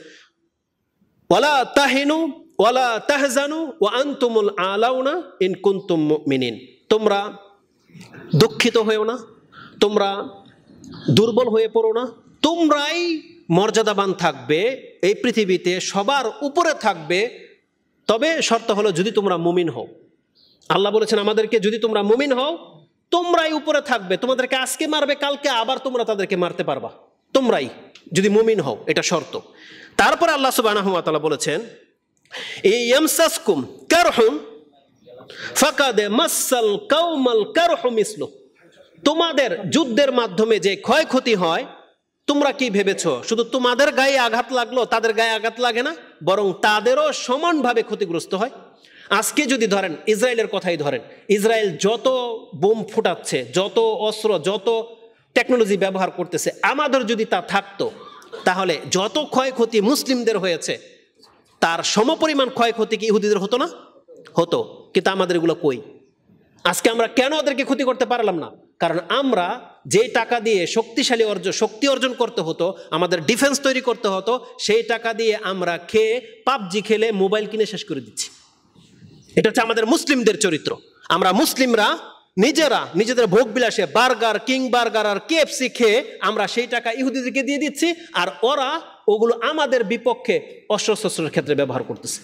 ওয়ালা তাহিনু ওয়ালা তাহজানু ওয়া আনতুমুল আলাউনা ইন কুনতুম মুমিনিন। তোমরা দুঃখিত হয়েও না, তোমরা দুর্বল হয়ে পড়ো না, তোমরাই মর্যাদাবান থাকবে, এই পৃথিবীতে সবার উপরে থাকবে, তবে শর্ত হলো যদি তোমরা মুমিন হও। আল্লাহ বলেছেন আমাদেরকে, যদি তোমরা মুমিন হও তোমরাই উপরে থাকবে, তোমাদেরকে আজকে মারবে, কালকে আবার তোমরা তাদেরকে মারতে পারবা, তোমরাই যদি মুমিন হও, এটা শর্ত। তারপরে আল্লাহ সুবহানাহু ওয়া তাআলা বলেছেন, ইয়ামসাসকুম কারহুন ফাকাদ মাসাল কাওমাল কারহু মিসলু। তোমাদের যুদ্ধের মাধ্যমে যে ক্ষয়ক্ষতি হয়, তোমরা কি ভেবেছো শুধু তোমাদের গায়ে আঘাত লাগলো, তাদের গায়ে আঘাত লাগে না, বরং তাদেরও সমানভাবে ক্ষতিগ্রস্ত হয়। আজকে যদি ধরেন ইসরায়েলের কথাই ধরেন, ইসরায়েল যত বোম ফুটাচ্ছে, যত অস্ত্র, যত টেকনোলজি ব্যবহার করতেছে, আমাদের যদি তা থাকতো, তাহলে যত ক্ষয়ক্ষতি মুসলিমদের হয়েছে তার সমপরিমাণ ক্ষয়ক্ষতি কি ইহুদিদের হতো না? হতো। কিন্তু আমাদের এগুলো কই? আজকে আমরা কেন ওদেরকে ক্ষতি করতে পারলাম না? কারণ আমরা যে টাকা দিয়ে শক্তি অর্জন করতে হতো, আমাদের ডিফেন্স তৈরি করতে হতো, সেই টাকা দিয়ে আমরা খেয়ে পাবজি খেলে মোবাইল কিনে শেষ করে দিচ্ছি। এটা হচ্ছে আমাদের মুসলিমদের চরিত্র। আমরা মুসলিমরা নিজেদের ভোগ বিলাসে বার্গার, কিং বার্গার আর কেএফসি খেয়ে আমরা সেই টাকা ইহুদিদেরকে দিয়ে দিচ্ছি, আর ওরা ওগুলো আমাদের বিপক্ষে অস্ত্রশস্ত্রের ক্ষেত্রে ব্যবহার করতেছে।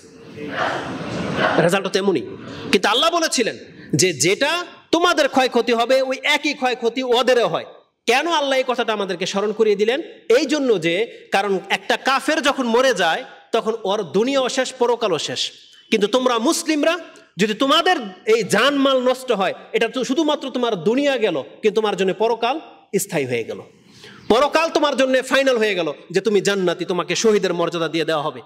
রেজাল্ট তো এমনই। কিন্তু আল্লাহ বলেছিলেন যে যেটা তোমাদের ক্ষয়ক্ষতি হবে, ওই একই ক্ষয়ক্ষতি ওদেরও হয়। কেন আল্লাহ এই কথাটা আমাদেরকে স্মরণ করিয়ে দিলেন? এই জন্য যে, কারণ একটা কাফের যখন মরে যায় তখন ওর দুনিয়াও শেষ, পরকালও শেষ। কিন্তু তোমরা মুসলিমরা, যদি তোমাদের এই জানমাল নষ্ট হয়, এটা তো শুধুমাত্র তোমার দুনিয়া গেল, কিন্তু তোমার জন্য পরকাল স্থায়ী হয়ে গেল। পরকাল তোমার জন্য ফাইনাল হয়ে গেল, যে তুমি জান্নাতি, তোমাকে শহীদের মর্যাদা দিয়ে দেওয়া হবে।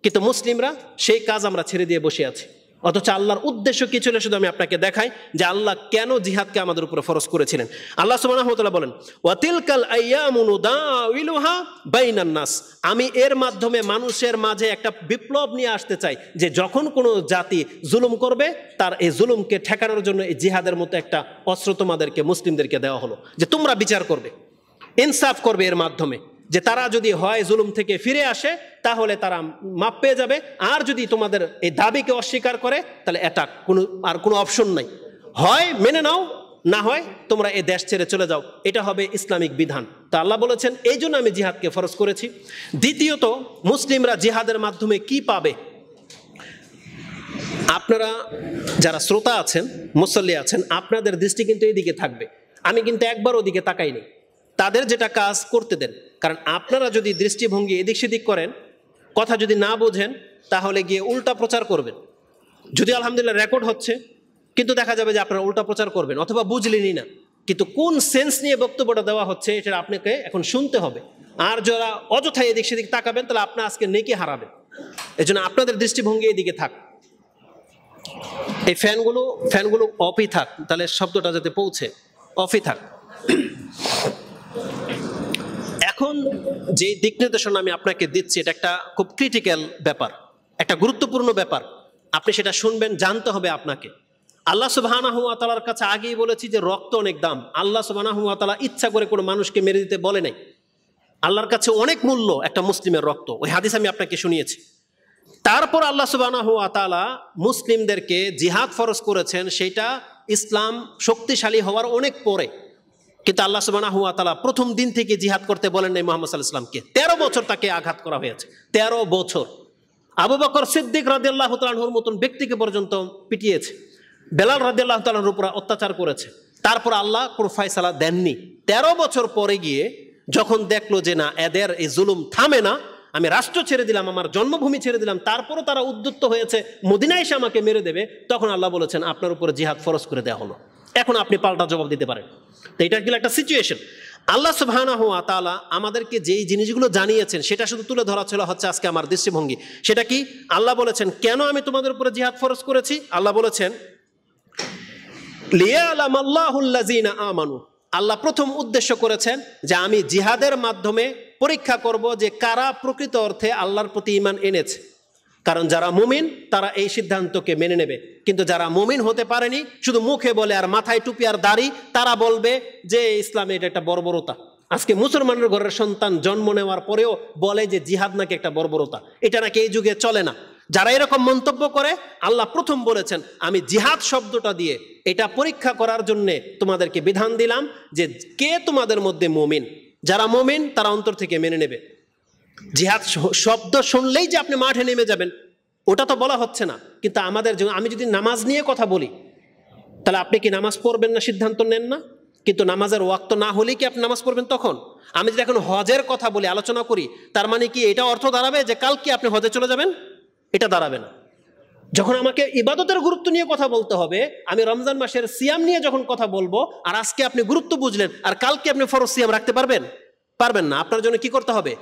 কিন্তু মুসলিমরা সেই কাজ আমরা ছেড়ে দিয়ে বসে আছি। অথচ আল্লাহর উদ্দেশ্য কি ছিল, শুধু আমি আপনাকে দেখাই যে আল্লাহ কেন জিহাদকে আমাদের উপরে ফরজ করেছিলেন। আল্লাহ সুবহানাহু ওয়া তাআলা বলেন, ওয়া তিলকাল আইয়ামু নুদাউলুহা বাইনান নাস। আমি এর মাধ্যমে মানুষের মাঝে একটা বিপ্লব নিয়ে আসতে চাই, যে যখন কোনো জাতি জুলুম করবে, তার এই জুলুমকে ঠেকানোর জন্য এই জিহাদের মতো একটা অস্ত্র তোমাদেরকে, মুসলিমদেরকে দেওয়া হলো, যে তোমরা বিচার করবে, ইনসাফ করবে এর মাধ্যমে, যে তারা যদি হয় জুলুম থেকে ফিরে আসে তাহলে তারা মাপ পেয়ে যাবে, আর যদি তোমাদের এই দাবিকে অস্বীকার করে তাহলে এটা কোনো অপশন নাই, হয় মেনে নাও, না হয় তোমরা এই দেশ ছেড়ে চলে যাও। এটা হবে ইসলামিক বিধান। তা আল্লাহ বলেছেন এই জন্য আমি জিহাদকে ফরজ করেছি। দ্বিতীয়ত, মুসলিমরা জিহাদের মাধ্যমে কি পাবে? আপনারা যারা শ্রোতা আছেন, মুসল্লি আছেন, আপনাদের দৃষ্টি কিন্তু এইদিকে থাকবে। আমি কিন্তু একবার ওদিকে তাকাইনি। তাদের যেটা কাজ করতে দেন, কারণ আপনারা যদি দৃষ্টিভঙ্গি এদিক সেদিক করেন, কথা যদি না বোঝেন, তাহলে গিয়ে উল্টা প্রচার করবেন। যদি আলহামদুলিল্লাহ রেকর্ড হচ্ছে, কিন্তু দেখা যাবে যে আপনারা উল্টা প্রচার করবেন, অথবা বুঝলেনই না। কিন্তু কোন সেন্স নিয়ে বক্তব্যটা দেওয়া হচ্ছে, এটা আপনাকে এখন শুনতে হবে। আর যারা অযথায় এদিক সেদিক তাকাবেন, তাহলে আপনি আজকে নেকি হারাবেন। এই জন্য আপনাদের দৃষ্টিভঙ্গি এদিকে থাক। এই ফ্যানগুলো অফই থাক, তাহলে শব্দটা যাতে পৌঁছে, অফই থাক। এখন যে দিক নির্দেশনা আমি আপনাকে দিচ্ছি, এটা একটা খুব ক্রিটিক্যাল ব্যাপার, একটা গুরুত্বপূর্ণ ব্যাপার। আপনি সেটা শুনবেন, জানতে হবে আপনাকে। আল্লাহ সুবহানাহু ওয়া তাআলার কাছে আগেই বলেছি যে রক্ত অনেক দাম। আল্লাহ সুবহানাহু ওয়া তাআলা ইচ্ছা করে কোনো মানুষকে মেরে দিতে বলে নাই। আল্লাহর কাছে অনেক মূল্য একটা মুসলিমের রক্ত, ওই হাদিস আমি আপনাকে শুনিয়েছি। তারপর আল্লাহ সুবহানাহু ওয়া তাআলা মুসলিমদেরকে জিহাদ ফরজ করেছেন, সেটা ইসলাম শক্তিশালী হওয়ার অনেক পরে। কিন্তু আল্লাহ সুবহানাহু ওয়া তাআলা প্রথম দিন থেকে জিহাদ করতে বলেন নাই মুহাম্মদ সাল্লাল্লাহু আলাইহি ওয়াসাল্লামকে। 13 বছর তাকে আঘাত করা হয়েছে, 13 বছর। আবু বকর সিদ্দিক রাদিয়াল্লাহু তাআলা আনহুর মতন ব্যক্তিকে পর্যন্ত পিটিয়েছে, বেলাল রাদিয়াল্লাহু তাআলা আনহুর উপর অত্যাচার করেছে। তারপর আল্লাহ কোনো ফয়সালা দেননি। 13 বছর পরে গিয়ে যখন দেখলো যে না, এদের এই জুলুম থামে না, আমি রাষ্ট্র ছেড়ে দিলাম, আমার জন্মভূমি ছেড়ে দিলাম, তারপরও তারা উদ্যুক্ত হয়েছে মদিনায় এসে আমাকে মেরে দেবে, তখন আল্লাহ বলেছেন আপনার উপরে জিহাদ ফরজ করে দেওয়া হলো, এখন আপনি পাল্টা জবাব দিতে পারেন। তো এটা গেল একটা সিচুয়েশন। আল্লাহ সুবহানাহু ওয়া তাআলা আমাদেরকে যেই জিনিসগুলো জানিয়েছেন সেটা শুধু তুলে ধরা ছিল হচ্ছে আজকে আমার দৃষ্টিভঙ্গি। সেটা কি? আল্লাহ বলেছেন কেন আমি তোমাদের উপরে জিহাদ ফরজ করেছি। আল্লাহ বলেছেন লিয়ালামাল্লাহুল্লাযিনা আমানু, আল্লাহ প্রথম উদ্দেশ্য করেছেন যে আমি জিহাদের মাধ্যমে পরীক্ষা করব যে কারা প্রকৃত অর্থে আল্লাহর প্রতি ঈমান এনেছে। কারণ যারা মুমিন তারা এই সিদ্ধান্তকে মেনে নেবে, কিন্তু যারা মুমিন হতে পারেনি, শুধু মুখে বলে আর মাথায় টুপি আর দাড়ি, তারা বলবে যে ইসলামে এটা একটা বর্বরতা। আজকে মুসলমানের ঘরের সন্তান জন্ম নেওয়ার পরেও বলে যে জিহাদ নাকি একটা বর্বরতা, এটা নাকি এই যুগে চলে না। যারা এরকম মন্তব্য করে, আল্লাহ প্রথম বলেছেন আমি জিহাদ শব্দটা দিয়ে এটা পরীক্ষা করার জন্য তোমাদেরকে বিধান দিলাম যে কে তোমাদের মধ্যে মুমিন। যারা মুমিন তারা অন্তর থেকে মেনে নেবে। জিহাদ শব্দ শুনলেই যে আপনি মাঠে নেমে যাবেন ওটা তো বলা হচ্ছে না। কিন্তু আমি যদি নামাজ নিয়ে কথা বলি, তাহলে আপনি কি নামাজ পড়বেন না সিদ্ধান্ত নেন না? কিন্তু নামাজের ওয়াক্ত না হলেই কি আপনি নামাজ পড়বেন তখন? আমি যদি এখন হজের কথা বলি, আলোচনা করি, তার মানে কি এটা অর্থ দাঁড়াবে যে কালকে আপনি হজে চলে যাবেন? এটা দাঁড়াবে না। যখন আমাকে ইবাদতের গুরুত্ব নিয়ে কথা বলতে হবে, আমি রমজান মাসের সিয়াম নিয়ে যখন কথা বলবো, আর আজকে আপনি গুরুত্ব বুঝলেন আর কালকে আপনি ফরজ সিয়াম রাখতে পারবেন? পারবেন না। আপনার জন্য কি করতে হবে?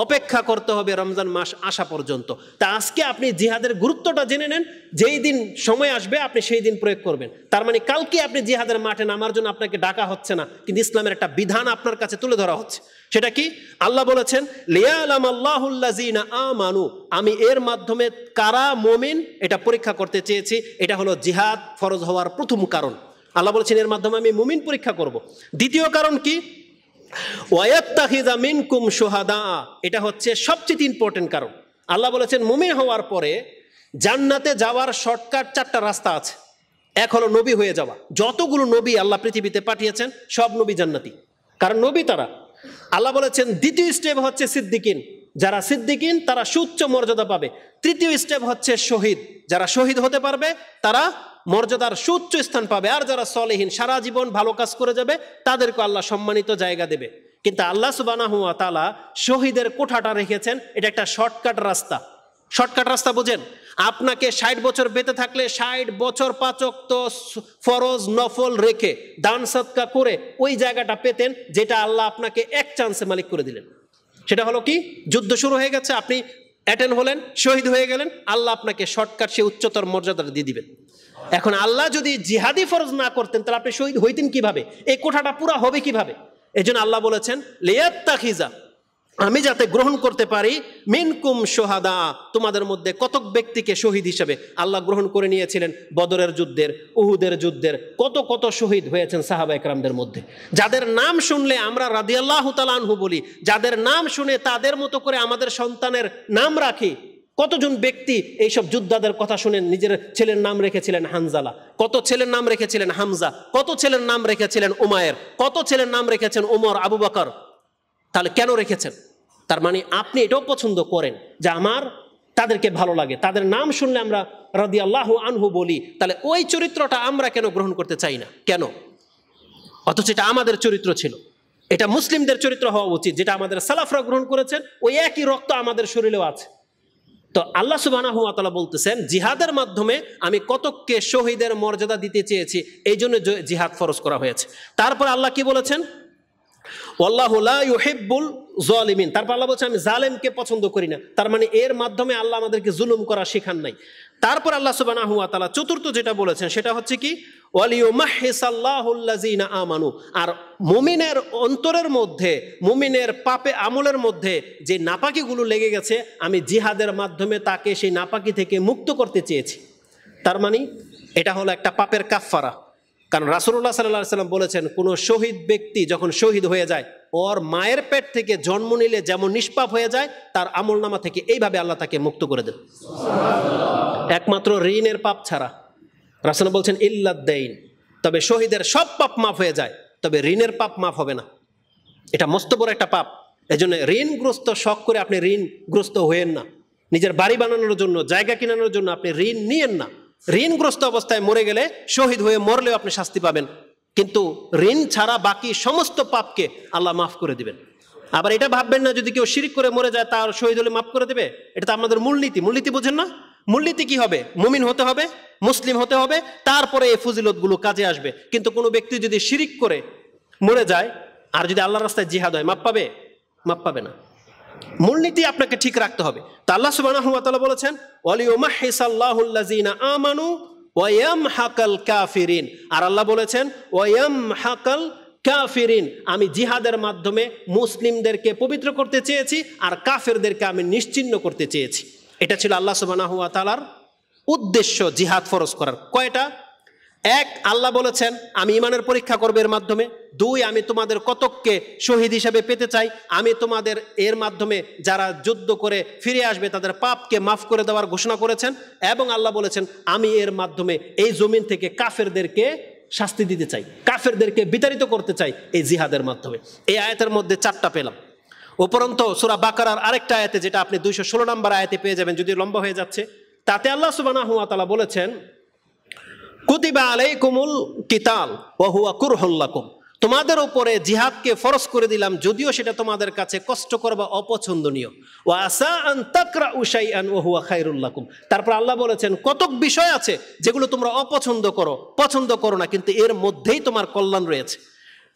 অপেক্ষা করতে হবে রমজান মাস আসা পর্যন্ত। তা আজকে আপনি জিহাদের গুরুত্বটা জেনে নেন, যেই দিন সময় আসবে আপনি সেই দিন প্রয়োগ করবেন। তার মানে কালকে আপনি জিহাদের মাঠে নামার জন্য আপনাকে ডাকা হচ্ছে না, কিন্তু ইসলামের একটা বিধান আপনার কাছে তুলে ধরা হচ্ছে। সেটা কি? আল্লাহ বলেছেন লিয়ালামাল্লাহুল্লাযিনা আমানু, আমি এর মাধ্যমে কারা মুমিন এটা পরীক্ষা করতে চেয়েছি। এটা হলো জিহাদ ফরজ হওয়ার প্রথম কারণ। আল্লাহ বলেছেন এর মাধ্যমে আমি মুমিন পরীক্ষা করব। দ্বিতীয় কারণ কি? ওয়ায়াত্তাখিযা মিনকুম শুহাদা, এটা হচ্ছে সবচেয়ে ইম্পর্টেন্ট কারণ। আল্লাহ বলেছেন মুমিন হওয়ার পরে জান্নাতে যাওয়ার শর্টকাট 4টা রাস্তা আছে। এক হলো নবী হয়ে যাওয়া। যতগুলো নবী আল্লাহ পৃথিবীতে পাঠিয়েছেন সব নবী জান্নাতি, কারণ নবী তারা। আল্লাহ বলেছেন দ্বিতীয় স্টেপ হচ্ছে সিদ্দিকিন, যারা সিদ্দিকিন তারা সুউচ্চ মর্যাদা পাবে। তৃতীয় স্টেপ হচ্ছে শহীদ, যারা শহীদ হতে পারবে তারা মর্যাদার সুউচ্চ স্থান পাবে। আর যারা সলেহীন সারা জীবন ভালো কাজ করে যাবে তাদেরকে আল্লাহ সম্মানিত জায়গা দেবে। কিন্তু আল্লাহ সুবহানাহু ওয়া তাআলা শহীদের কোঠাটা রেখেছেন এটা একটা শর্টকাট রাস্তা। শর্টকাট রাস্তা বোঝেন? আপনাকে 60 বছর বেঁচে থাকলে 60 বছর 5 ওয়াক্ত ফরজ নফল রেখে দান সদকা করে ওই জায়গাটা পেতেন, যেটা আল্লাহ আপনাকে এক চান্সে মালিক করে দিলেন। সেটা হলো কি? যুদ্ধ শুরু হয়ে গেছে, আপনি অ্যাটেন্ড হলেন, শহীদ হয়ে গেলেন, আল্লাহ আপনাকে শর্টকাট সে উচ্চতর মর্যাদাটা দিয়ে দিবেন। এখন আল্লাহ যদি জিহাদি ফরজ না করতেন তাহলে আপনি শহীদ হইতেন কিভাবে? এই কোঠাটা পুরা হবে কিভাবে? এজন্য আল্লাহ বলেছেন লিয়াত্তাখিযা, আমি যাতে গ্রহণ করতে পারি মিনকুম শুহাদা, তোমাদের মধ্যে কতক ব্যক্তিকে শহীদ হিসেবে। আল্লাহ গ্রহণ করে নিয়েছিলেন বদরের যুদ্ধের, উহুদের যুদ্ধের, কত কত শহীদ হয়েছেন সাহাবা একরামদের মধ্যে, যাদের নাম শুনলে আমরা রাদিয়াল্লাহু তাআলা আনহু বলি, যাদের নাম শুনে তাদের মতো করে আমাদের সন্তানের নাম রাখি। কতজন ব্যক্তি এইসব যোদ্ধাদের কথা শুনে নিজের ছেলের নাম রেখেছিলেন হানজালা, কত ছেলের নাম রেখেছিলেন হামজা, কত ছেলের নাম রেখেছিলেন উমায়ের, কত ছেলের নাম রেখেছেন ওমর, আবু বকর। তাহলে কেন রেখেছেন? তার মানে আপনি এটাও পছন্দ করেন যে আমার তাদেরকে ভালো লাগে, তাদের নাম শুনলে আমরা রাদিয়াল্লাহু আনহু বলি। তাহলে ওই চরিত্রটা আমরা কেন গ্রহণ করতে চাই না? কেন? অথচ এটা আমাদের চরিত্র ছিল, এটা মুসলিমদের চরিত্র হওয়া উচিত, যেটা আমাদের সালাফরা গ্রহণ করেছেন। ওই একই রক্ত আমাদের শরীরেও আছে। তো আল্লাহ সুবহানাহু ওয়া তাআলা বলতেছেন জিহাদের মাধ্যমে আমি কতককে শহীদের মর্যাদা দিতে চেয়েছি, এই জন্য জিহাদ ফরজ করা হয়েছে। তারপর আল্লাহ কি বলেছেন? ওয়াল্লাহু লা ইউহিব্বুল যালিমিন। তারপর আল্লাহ বলছেন আমি জালেমকে পছন্দ করি না। তার মানে এর মাধ্যমে আল্লাহ আমাদেরকে জুলুম করা শেখান নাই। তারপর আল্লাহ সুবহানাহু ওয়া তাআলা চতুর্থ যেটা বলেছেন সেটা হচ্ছে কি? ওয়ালিয়ুমাহহিসাল্লাহুল্লাযিনা আমানু, আর মুমিনের অন্তরের মধ্যে, মুমিনের পাপে আমলের মধ্যে যে নাপাকিগুলো লেগে গেছে আমি জিহাদের মাধ্যমে তাকে সেই নাপাকি থেকে মুক্ত করতে চেয়েছি। তার মানে এটা হলো একটা পাপের কাফফারা। কারণ রাসূলুল্লাহ সাল্লাল্লাহু আলাইহি ওয়াসাল্লাম বলেছেন, কোনো শহীদ ব্যক্তি যখন শহীদ হয়ে যায়, ওর মায়ের পেট থেকে জন্ম নিলে যেমন নিষ্পাপ হয়ে যায়, তার আমলনামা থেকে এইভাবে আল্লাহ তাকে মুক্ত করে দেন, একমাত্র ঋণের পাপ ছাড়া। রাসূল বলছেন ইল্লাদ-দাইন, তবে শহীদের সব পাপ মাফ হয়ে যায়, তবে ঋণের পাপ মাফ হবে না। এটা মস্ত বড় একটা পাপ। এজন্য ঋণগ্রস্ত শখ করে আপনি ঋণগ্রস্ত হয়েন না। নিজের বাড়ি বানানোর জন্য, জায়গা কেনানোর জন্য আপনি ঋণ নিয়েন না। ঋণগ্রস্ত অবস্থায় মরে গেলে, শহীদ হয়ে মরলেও আপনি শাস্তি পাবেন, কিন্তু ঋণ ছাড়া বাকি সমস্ত পাপকে আল্লাহ মাফ করে দিবেন। আবার এটা ভাববেন না যদি কেউ শিরক করে মরে যায় তার শহীদ হলে মাফ করে দেবে। এটা তো আমাদের মূলনীতি। মূলনীতি বোঝেন না? মূলনীতি কি হবে? মুমিন হতে হবে, মুসলিম হতে হবে, তারপরে এই ফজিলতগুলো কাজে আসবে। কিন্তু কোনো ব্যক্তি যদি শিরক করে মরে যায় আর যদি আল্লাহর রাস্তায় জিহাদ হয়, মাপ পাবে? মাপ পাবে না। মূলনীতি আপনাকে ঠিক রাখতে হবে। তা আল্লাহ সুবহানাহু ওয়া তাআলা বলেছেন ওয়ালিউমাহহিসাল্লাহুল্লাযীনা আমানু ওয়া ইয়ামহাকাল কাফিরিন। আর আল্লাহ বলেছেন ওয়া ইয়ামহাকাল কাফিরিন, আমি জিহাদের মাধ্যমে মুসলিমদেরকে পবিত্র করতে চেয়েছি আর কাফেরদেরকে আমি নিশ্চিহ্ন করতে চেয়েছি। এটা ছিল আল্লাহ সুবহানাহু ওয়া তাআলার উদ্দেশ্য জিহাদ ফরজ করার। কয়টা? এক, আল্লাহ বলেছেন আমি ঈমানের পরীক্ষা করব এর মাধ্যমে। দুই, আমি তোমাদের কতককে শহীদ হিসেবে পেতে চাই। আমি তোমাদের এর মাধ্যমে যারা যুদ্ধ করে ফিরে আসবে তাদের পাপকে মাফ করে দেওয়ার ঘোষণা করেছেন। এবং আল্লাহ বলেছেন আমি এর মাধ্যমে এই জমিন থেকে কাফেরদেরকে শাস্তি দিতে চাই, কাফেরদেরকে বিতাড়িত করতে চাই এই জিহাদের মাধ্যমে। এই আয়াতের মধ্যে 4টা পেলাম। উপরন্ত সূরা বাকারার আরেকটা আয়াতে, যেটা আপনি 216 নম্বর আয়াতে পেয়ে যাবেন, যদি লম্বা হয়ে যাচ্ছে, তাতে আল্লাহ সুবহানাহু ওয়া তাআলা বলেছেন কুতিবা আলাইকুমুল কিতাল ওয়া হুয়া কুরহুল লাকুম, তোমাদের উপরে জিহাদকে ফরজ করে দিলাম যদিও সেটা তোমাদের কাছে কষ্টকর বা অপছন্দনীয়। ওয়া আসা আন তাকরাউ শাইআন ওয়া হুয়া খায়রুল লাকুম। তারপর আল্লাহ বলেছেন কতক বিষয় আছে যেগুলো তোমরা অপছন্দ করো, পছন্দ করো না, কিন্তু এর মধ্যেই তোমার কল্যাণ রয়েছে।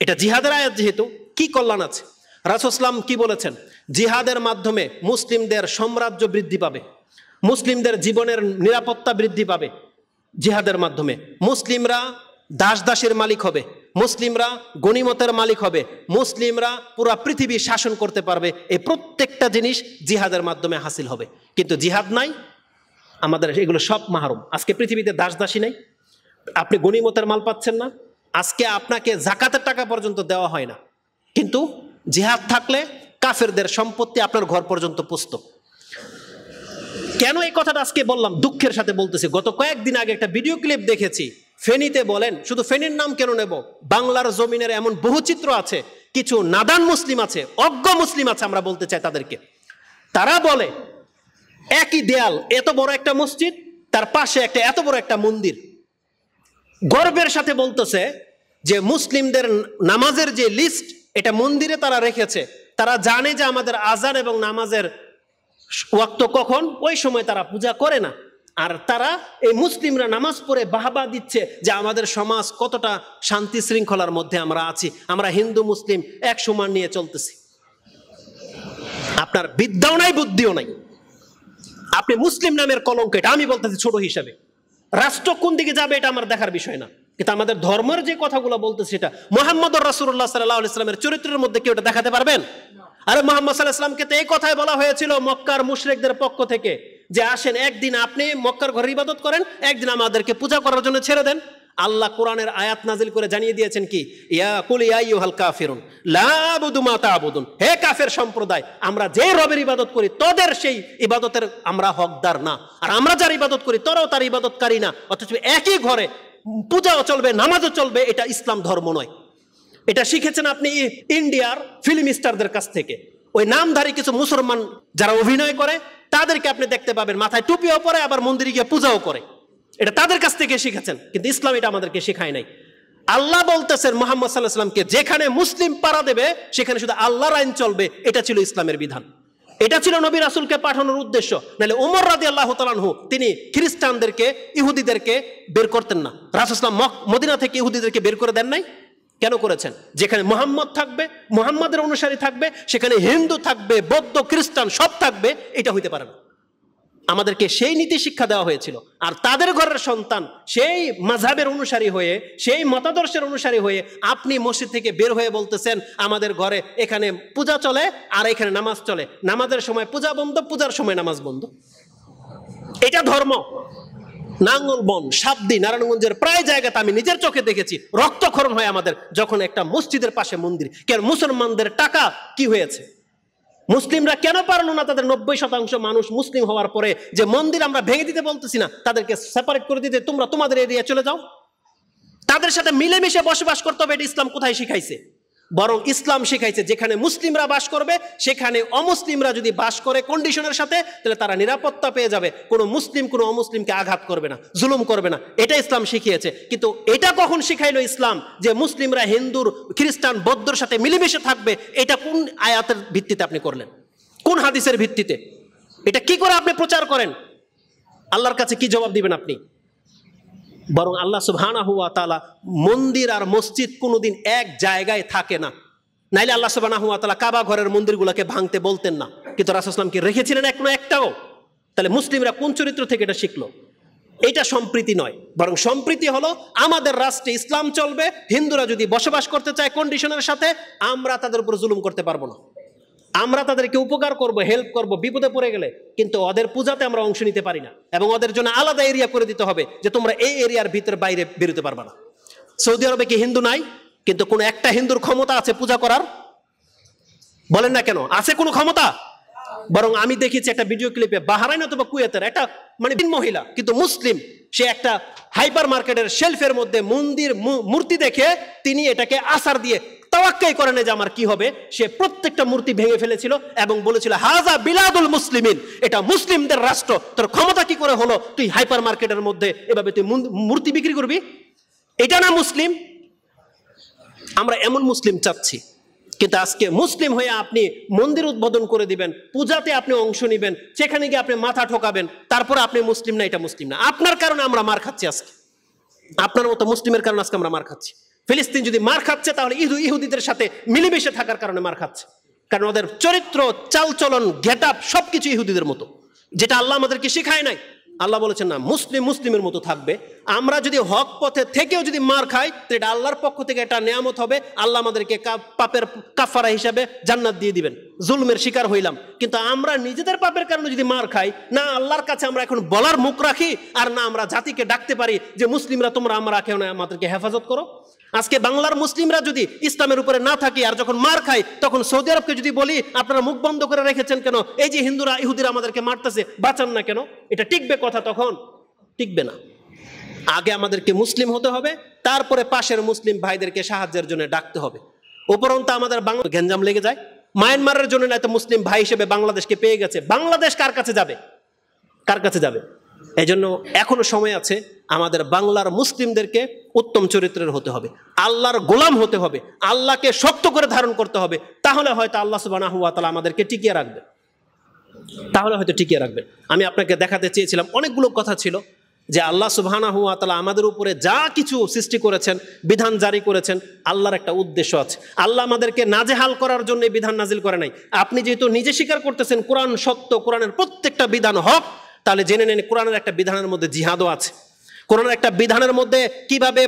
এটা জিহাদের আয়াত, যেহেতু কি কল্যাণ আছে। রাসূল সাল্লাল্লাহু আলাইহি ওয়াসাল্লাম কি বলেছেন? জিহাদের মাধ্যমে মুসলিমদের সাম্রাজ্য বৃদ্ধি পাবে, মুসলিমদের জীবনের নিরাপত্তা বৃদ্ধি পাবে। জিহাদের মাধ্যমে মুসলিমরা দাস দাসের মালিক হবে, মুসলিমরা গনিমতের মালিক হবে, মুসলিমরা পুরা পৃথিবী শাসন করতে পারবে। এই প্রত্যেকটা জিনিস জিহাদের মাধ্যমে হাসিল হবে। কিন্তু জিহাদ নাই, আমাদের এগুলো সব মাহরুম। আজকে পৃথিবীতে দাস দাসী নাই, আপনি গনিমতের মাল পাচ্ছেন না, আজকে আপনাকে যাকাতের টাকা পর্যন্ত দেওয়া হয় না। কিন্তু জিহাদ থাকলে কাফেরদের সম্পত্তি আপনার ঘর পর্যন্ত পৌঁছত। কেন এই কথাটা আজকে বললাম? দুঃখের সাথে বলতেছি। গত কয়েকদিন আগে একটা ভিডিও ক্লিপ দেখেছি, ফেনীতে বলেন, শুধু ফেনীর নাম কেন নেব, বাংলার জমিনের এমন বহু চিত্র আছে, কিছু নাদান মুসলিম আছে, অজ্ঞ মুসলিম আছে, আমরা বলতে চাই তাদেরকে। তারা বলে একই দেয়াল, এত বড় একটা মসজিদ, তার পাশে একটা এত বড় একটা মন্দির। গর্বের সাথে বলতেছে যে মুসলিমদের নামাজের যে লিস্ট, এটা মন্দিরে তারা রেখেছে। তারা জানে যে আমাদের আজান এবং নামাজের ওয়াক্ত কখন, ওই সময় তারা পূজা করে না। আর তারা এই মুসলিমরা নামাজ পড়ে বাহবা দিচ্ছে যে আমাদের সমাজ কতটা শান্তি শৃঙ্খলার মধ্যে আমরা আছি, আমরা হিন্দু মুসলিম এক সমান নিয়ে চলতেছি। আপনার বিদ্যাও নাই, বুদ্ধিও নাই, আপনি মুসলিম নামের কলঙ্ক। এটা আমি বলতেছি ছোট হিসাবে। রাষ্ট্র কোন দিকে যাবে এটা আমার দেখার বিষয় না, কিন্তু আমাদের ধর্মের যে কথাগুলো বলতেছে, সেটা মুহাম্মদুর রাসূলুল্লাহ সাল্লাল্লাহু আলাইহি ওয়াসাল্লামের চরিত্রের মধ্যে কি ওটা দেখাতে পারবেন? আরে মুহাম্মদ সাল্লাল্লাহু আলাইহি ওয়াসাল্লামকে তো এই কথাই বলা হয়েছিল মক্কার মুশরিকদের পক্ষ থেকে, যে আসেন একদিন আপনি মক্কার ঘরে ইবাদত করেন, একদিন আমাদেরকে পূজা করার জন্য ছেড়ে দেন। আল্লাহ কোরআনের আয়াত নাজিল করে জানিয়ে দিয়েছেন কি, ইয়া কুল ইয়া আইয়ুহাল কাফিরুন লা আবুদু মা তা'বুদুন, হে কাফের সম্প্রদায়, আমরা যে রবের ইবাদত করি তোদের সেই ইবাদতের আমরা হকদার না, আর আমরা যার ইবাদত করি তোরাও তার ইবাদতকারী না। অথচ একই ঘরে পূজাও চলবে, নামাজও চলবে। এটা ইসলাম ধর্ম নয়। এটা শিখেছেন আপনি ইন্ডিয়ার ফিল্ম স্টারদের কাছ থেকে। ওই নামধারী কিছু মুসলমান যারা অভিনয় করে তাদেরকে আপনি দেখতে পাবেন মাথায় টুপিও পরে, আবার মন্দিরে গিয়ে পূজাও করে। এটা তাদের কাছ থেকে শিখেছেন, কিন্তু ইসলাম এটা আমাদেরকে শেখায় নাই। আল্লাহ বলতেছেন মুহাম্মদ সাল্লাল্লাহু আলাইহি ওয়াসাল্লামকে, যেখানে মুসলিম পাড়া দেবে সেখানে শুধু আল্লাহর আইন চলবে। এটা ছিল ইসলামের বিধান, এটা ছিল নবী রাসূলকে পাঠানোর উদ্দেশ্য। নাহলে ওমর রাদিয়াল্লাহু তাআলা আনহু তিনি খ্রিস্টানদেরকে, ইহুদিদেরকে বের করতেন না। রাসূল সাল্লাল্লাহু আলাইহি ওয়াসাল্লাম মদিনা থেকে ইহুদিদেরকে বের করে দেন নাই। কেন করেছেন? যেখানে মুহাম্মদ থাকবে, মুহাম্মাদের অনুসারী থাকবে, সেখানে হিন্দু থাকবে, বৌদ্ধ, খ্রিস্টান সব থাকবে। এটা হইতে পারে না। আমাদেরকে সেই নীতি শিক্ষা দেওয়া হয়েছিল। আর তাদের ঘরের সন্তান সেই মাযহাবের অনুসারী হয়ে, সেই মতাদর্শের অনুসারী হয়ে আপনি মসজিদ থেকে বের হয়ে বলতেছেন আমাদের ঘরে এখানে পূজা চলে আর এখানে নামাজ চলে, নামাজের সময় পূজা বন্ধ, পূজার সময় নামাজ বন্ধ। এটা ধর্ম নাঙ্গলবন, সাবদি, নারায়ণগঞ্জের প্রায় জায়গাতে আমি নিজের চোখে দেখেছি রক্তক্ষরণ হয় আমাদের, যখন একটা মসজিদের পাশে মন্দির। কেন? মুসলমানদের টাকা কি হয়েছে? মুসলিমরা কেন পারলো না তাদের 90% মানুষ মুসলিম হওয়ার পরে যে মন্দির আমরা ভেঙে দিতে বলতেছি না, তাদেরকে সেপারেট করে দিতে, তোমরা তোমাদের এরিয়া চলে যাও, তাদের সাথে মিলেমিশে বসবাস করতে হবে। এটা ইসলাম কোথায় শিখাইছে? বরং ইসলাম শিখাইছে যেখানে মুসলিমরা বাস করবে সেখানে অমুসলিমরা যদি বাস করে কন্ডিশনের সাথে, তাহলে তারা নিরাপত্তা পেয়ে যাবে, কোনো মুসলিম কোনো অমুসলিমকে আঘাত করবে না, জুলুম করবে না। এটা ইসলাম শিখিয়েছে। কিন্তু এটা কখন শিখাইলো ইসলাম যে মুসলিমরা হিন্দুর, খ্রিস্টান, বৌদ্ধর সাথে মিলেমিশে থাকবে? এটা কোন আয়াতের ভিত্তিতে আপনি করলেন? কোন হাদিসের ভিত্তিতে? এটা কি করে আপনি প্রচার করেন? আল্লাহর কাছে কি জবাব দিবেন আপনি? বরং আল্লাহ সুবহানাহু ওয়া তাআলা মন্দির আর মসজিদ কোনোদিন এক জায়গায় থাকে না, নাইলে আল্লাহ সুবহানাহু ওয়া তাআলা কাবা ঘরের মন্দিরগুলোকে ভাঙতে বলতেন না, কিন্তু রাসূল সাল্লাল্লাহু আলাইহি ওয়াসাল্লাম কি রেখেছিলেন একটাও? তাহলে মুসলিমরা কোন চরিত্র থেকে এটা শিখলো? এটা সম্প্রীতি নয়, বরং সম্প্রীতি হলো আমাদের রাষ্ট্রে ইসলাম চলবে, হিন্দুরা যদি বসবাস করতে চায় কন্ডিশনের সাথে, আমরা তাদের উপর জুলুম করতে পারবো না, আমরা তাদেরকে উপকার করব, হেল্প করব বিপদে পড়ে গেলে, কিন্তু ওদের পূজাতে আমরা অংশ নিতে পারি না, এবং ওদের জন্য আলাদা এরিয়া করে দিতে হবে যে তোমরা এই এরিয়ার ভিতরে বাইরে বেরোতে পারবে না। সৌদি আরবে কি হিন্দু নাই? কিন্তু কোন একটা হিন্দুর ক্ষমতা আছে পূজা করার? বলেন না কেন আছে কোনো ক্ষমতা? বরং আমি দেখেছি একটা ভিডিও ক্লিপে বাহরাইন অথবা কুয়েতের একটা মানে মহিলা কিন্তু মুসলিম, সে একটা হাইপার মার্কেটের শেলফের মধ্যে মন্দির মূর্তি দেখে তিনি এটাকে আসার দিয়ে তাওয়াক্কাই করে না যে আমার কি হবে, সে প্রত্যেকটা মূর্তি ভেঙে ফেলেছিল এবং বলেছিল হাজা বিলাদুল মুসলিমিন, এটা মুসলিমদের রাষ্ট্র, তোর ক্ষমতা কি করে হলো তুই হাইপার মার্কেটের মধ্যে এভাবে তুই মূর্তি বিক্রি করবি? এটা না মুসলিম। আমরা এমন মুসলিম চাচ্ছি, কিন্তু আজকে মুসলিম হয়ে আপনি মন্দির উদ্বোধন করে দিবেন, পূজাতে আপনি অংশ নিবেন, সেখানে গিয়ে আপনি মাথা ঠকাবেন, তারপরে আপনি মুসলিম না, এটা মুসলিম না। আপনার কারণে আমরা মার খাচ্ছি আজকে, আপনার মতো মুসলিমের কারণে আজকে আমরা মার খাচ্ছি। ফিলিস্তিন যদি মার খাচ্ছে তাহলে ইহুদিদের সাথে মিলেমিশে থাকার কারণে মার খাচ্ছে, কারণ ওদের চরিত্র, চালচলন, গেট আপ সবকিছু ইহুদিদের মতো, যেটা আল্লাহ আমাদেরকে শেখায় নাই। আল্লাহ বলেছেন না, মুসলিম মুসলিমের মতো থাকবে। আমরা যদি হক পথে থেকেও যদি মার খাই, তো এটা আল্লাহর পক্ষ থেকে একটা নেয়ামত হবে, আল্লাহ আমাদেরকে পাপের কাফারা হিসাবে জান্নাত দিয়ে দিবেন, জুলমের শিকার হইলাম। কিন্তু আমরা নিজেদের পাপের কারণে যদি মার খাই, না আল্লাহর কাছে আমরা এখন বলার মুখ রাখি, আর না আমরা জাতিকে ডাকতে পারি যে মুসলিমরা তোমরা আমরা কেউ না, আমাদেরকে হেফাজত করো। আজকে বাংলার মুসলিমরা যদি ইসলামের উপরে না থাকি আর যখন মার খাই, তখন সৌদি আরবকে যদি বলি আপনারা মুখ বন্ধ করে রেখেছেন কেন, এই যে হিন্দুরা ইহুদিরা আমাদেরকে মারতেছে, বাঁচান না কেন, এটা টিকবে কথা? তখন টিকবে না। আগে আমাদেরকে মুসলিম হতে হবে, তারপরে পাশের মুসলিম ভাইদেরকে সাহায্যের জন্য ডাকতে হবে। উপরন্ত আমাদের বাংলা গ্যাঞ্জাম লেগে যায়, মায়ানমারের জন্য না তো মুসলিম ভাই হিসেবে বাংলাদেশকে পেয়ে গেছে, বাংলাদেশ কার কাছে যাবে? কার কাছে যাবে? এই জন্য এখনো সময় আছে, আমাদের বাংলার মুসলিমদেরকে উত্তম চরিত্রের হতে হবে, আল্লাহর গোলাম হতে হবে, আল্লাহকে শক্ত করে ধারণ করতে হবে, তাহলে হয়তো আল্লাহ সুবহানাহু ওয়া তাআলা আমাদেরকে টিকিয়ে রাখবে, তাহলে হয়তো টিকিয়ে রাখবেন। আমি আপনাকে দেখাতে চেয়েছিলাম, অনেকগুলো কথা ছিল যে আল্লাহ সুবহানাহু ওয়া তাআলা আমাদের উপরে যা কিছু সৃষ্টি করেছেন, বিধান জারি করেছেন, আল্লাহর একটা উদ্দেশ্য আছে। আল্লাহ আমাদেরকে নাজেহাল করার জন্য বিধান নাজিল করে নাই। আপনি যেহেতু নিজে স্বীকার করতেছেন কোরআন সত্য, কোরআনের প্রত্যেকটা বিধান হক, তাহলে জেনে নেন কোরআনের একটা বিধানের মধ্যে জিহাদও আছে, কোরআনের একটা বিধানের মধ্যে কিভাবে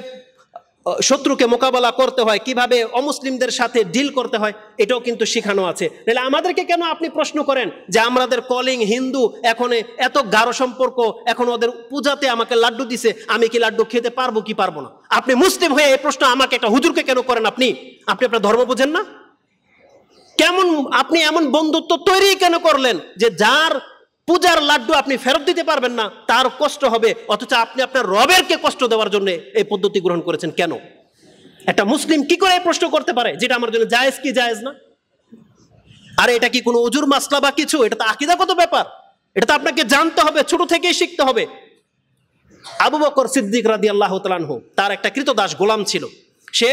শত্রুকে মোকাবেলা করতে হয়, কিভাবে অমুসলিমদের সাথে ডিল করতে হয়, এটাও কিন্তু শেখানো আছে। তাহলে আমাদেরকে কেন আপনি প্রশ্ন করেন যে আমাদের কলিং হিন্দু, এখন এত গাঢ় সম্পর্ক, এখন ওদের পূজাতে আমাকে লাড্ডু দিছে, আমি কি লাড্ডু খেতে পারবো কি পারবো না? আপনি মুসলিম হয়ে এই প্রশ্ন আমাকে একটা হুজুরকে কেন করেন? আপনি আপনার ধর্ম বোঝেন না? কেমন আপনি এমন বন্ধুত্ব তৈরি কেন করলেন যে যার পূজার লাড্ডু আপনি ফেরত দিতে পারবেন না, তার কষ্ট হবে, অথচ আপনি আপনার রবেরকে কষ্ট দেওয়ার জন্য এই পদ্ধতি গ্রহণ করেছেন কেন? একটা মুসলিম কি করে এই প্রশ্ন করতে পারে যেটা আমার জন্য জায়েজ কি জায়েজ না? আর এটা কি কোনো উজুর মাসলা বা কিছু? এটা তো আকীদাগত ব্যাপার, এটা তো আপনাকে জানতে হবে, ছোট থেকেই শিখতে হবে। আবু বকর সিদ্দিক রাদিয়াল্লাহু তাআলা আনহু, তার একটা কৃতদাস গোলাম ছিল, সে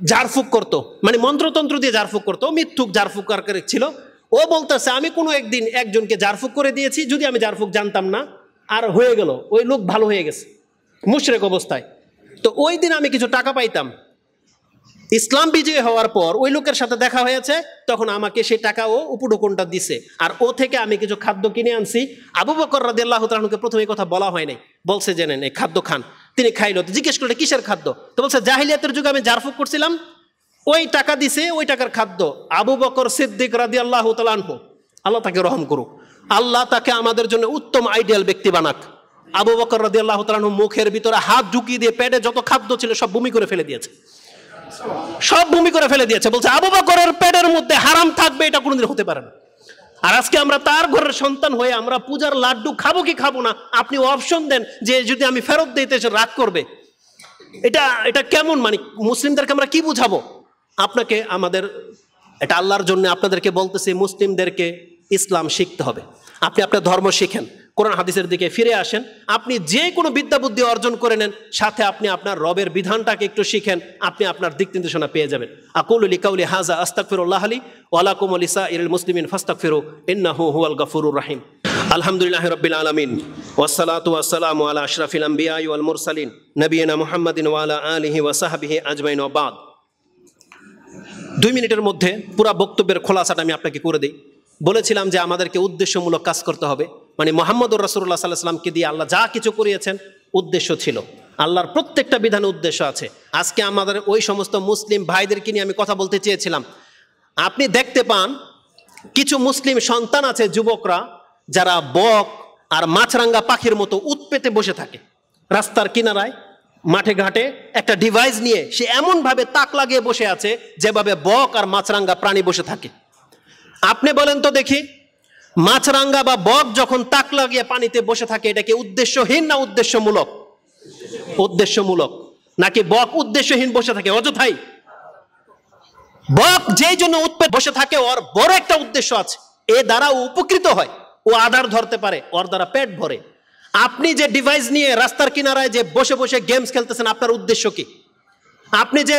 ঝাড়ফুঁক করতো, মানে মন্ত্রতন্ত্র দিয়ে ঝাড়ফুঁক করতো, মিথ্যুক ঝাড়ফুঁকার ছিল। ও বলতেছে আমি কোনো একদিন একজনকে ঝাড়ফুঁক করে দিয়েছি, যদি আমি ঝাড়ফুঁক জানতাম না, আর হয়ে গেল, ওই লোক ভালো হয়ে গেছে মুশরিক অবস্থায়, তো ওই দিন আমি কিছু টাকা পাইতাম। ইসলাম বিজয় হওয়ার পর ওই লোকের সাথে দেখা হয়েছে, তখন আমাকে সেই টাকা ও উপঢৌকনটা দিছে, আর ও থেকে আমি কিছু খাদ্য কিনে আনছি। আবু বকর রাদিয়াল্লাহু তাআলা আনহুকে প্রথমে এই কথা বলা হয় নাই, বলছে যে নেন এই খাদ্য খান। তিনি খাইলো, জিজ্ঞেস করলে কিসের খাদ্য? তো বলছে জাহিলিয়াতের যুগে আমি ঝাড়ফুঁক করছিলাম, ওই টাকা দিছে, ওই টাকার খাদ্য। আবু বকর সিদ্দিক রাদিয়াল্লাহু তাআলা আনহু, আল্লাহ তাকে রহম করুক, আল্লাহ তাকে আমাদের জন্য উত্তম আইডিয়াল ব্যক্তি বানাক, আবু বকর রাদিয়াল্লাহু তাআলা আনহু মুখের ভিতরে হাত ঢুকিয়ে দিয়ে পেটে যত খাদ্য ছিল সব বমি করে ফেলে দিয়েছে, সব বমি করে ফেলে দিয়েছে। বলছে আবু বকরের পেটের মধ্যে হারাম থাকবে এটা কোনোদিন হতে পারে না। আর আজকে আমরা তার ঘরের সন্তান হয়ে আমরা পূজার লাড্ডু খাবো কি খাবো না, আপনি অপশন দেন যে যদি আমি ফেরত দিতে সে রাগ করবে। এটা কেমন, মানে মুসলিমদেরকে আমরা কি বুঝাবো? আপনাকে আমাদের এটা আল্লাহর জন্য আপনাদেরকে বলতেছি, মুসলিমদেরকে ইসলাম শিখতে হবে। আপনি আপনার ধর্ম শিখেন, কোরআন হাদিসের দিকে ফিরে আসেন, আপনি যে কোনো বিদ্যা বুদ্ধি অর্জন করে নেন, সাথে আপনি আপনার রবের বিধানটাকে একটু শিখেন, আপনি আপনার দিক নির্দেশনা পেয়ে যাবেন। আকুলু লিকাউলি হাযা আস্তাগফিরুল্লাহ লি ওয়া লাকুম ওয়া লিসাইরিল মুসলিমিন ফাস্তাগফিরু ইন্নাহু হুয়াল গফুরুর রাহিম। আলহামদুলিল্লাহি রাব্বিল আলামিন ওয়াসসালাতু ওয়াসসালামু আলা আশরাফিল আমবিয়া ওয়াল মুরসালিন নবিয়িনা মুহাম্মাদিন ওয়া আলা আলিহি ওয়া সাহবিহি আজমাইন ওয়া বাদ। 2 মিনিটের মধ্যে পুরো বক্তব্যের খোলাসাটা আমি আপনাকে করে দিই। বলেছিলাম যে আমাদেরকে উদ্দেশ্যমূলক কাজ করতে হবে, মানে মুহাম্মদুর রাসূলুল্লাহ সাল্লাল্লাহু আলাইহি ওয়াসাল্লামকে দিয়ে আল্লাহ যা কিছু করিয়েছেন উদ্দেশ্য ছিল, আল্লাহর প্রত্যেকটা বিধানে উদ্দেশ্য আছে। আজকে আমাদের ওই সমস্ত মুসলিম ভাইদেরকে নিয়ে আমি কথা বলতে চেয়েছিলাম। আপনি দেখতে পান কিছু মুসলিম সন্তান আছে, যুবকরা, যারা বক আর মাছরাঙ্গা পাখির মতো উৎপেতে বসে থাকে রাস্তার কিনারায়, মাঠে ঘাটে একটা ডিভাইস নিয়ে সে এমনভাবে তাক লাগিয়ে বসে আছে যেভাবে বক আর মাছরাঙ্গা প্রাণী বসে থাকে। আপনি বলেন তো দেখি, মাছরাঙ্গা বা বক যখন তাক লাগিয়ে পানিতে বসে থাকে এটা কি উদ্দেশ্যহীন না উদ্দেশ্যমূলক? উদ্দেশ্যমূলক। নাকি বক উদ্দেশ্যহীন বসে থাকে অযথাই? বক যেই জন্য উৎপেত বসে থাকে ওর বড় একটা উদ্দেশ্য আছে, এ দ্বারা উপকৃত হয়, ও আধার ধরতে পারে, ওর দ্বারা পেট ভরে। আপনি যে ডিভাইস নিয়ে রাস্তার কিনারায় যে বসে বসে গেমস খেলতেছেন, আপনার উদ্দেশ্য কি? আপনি যে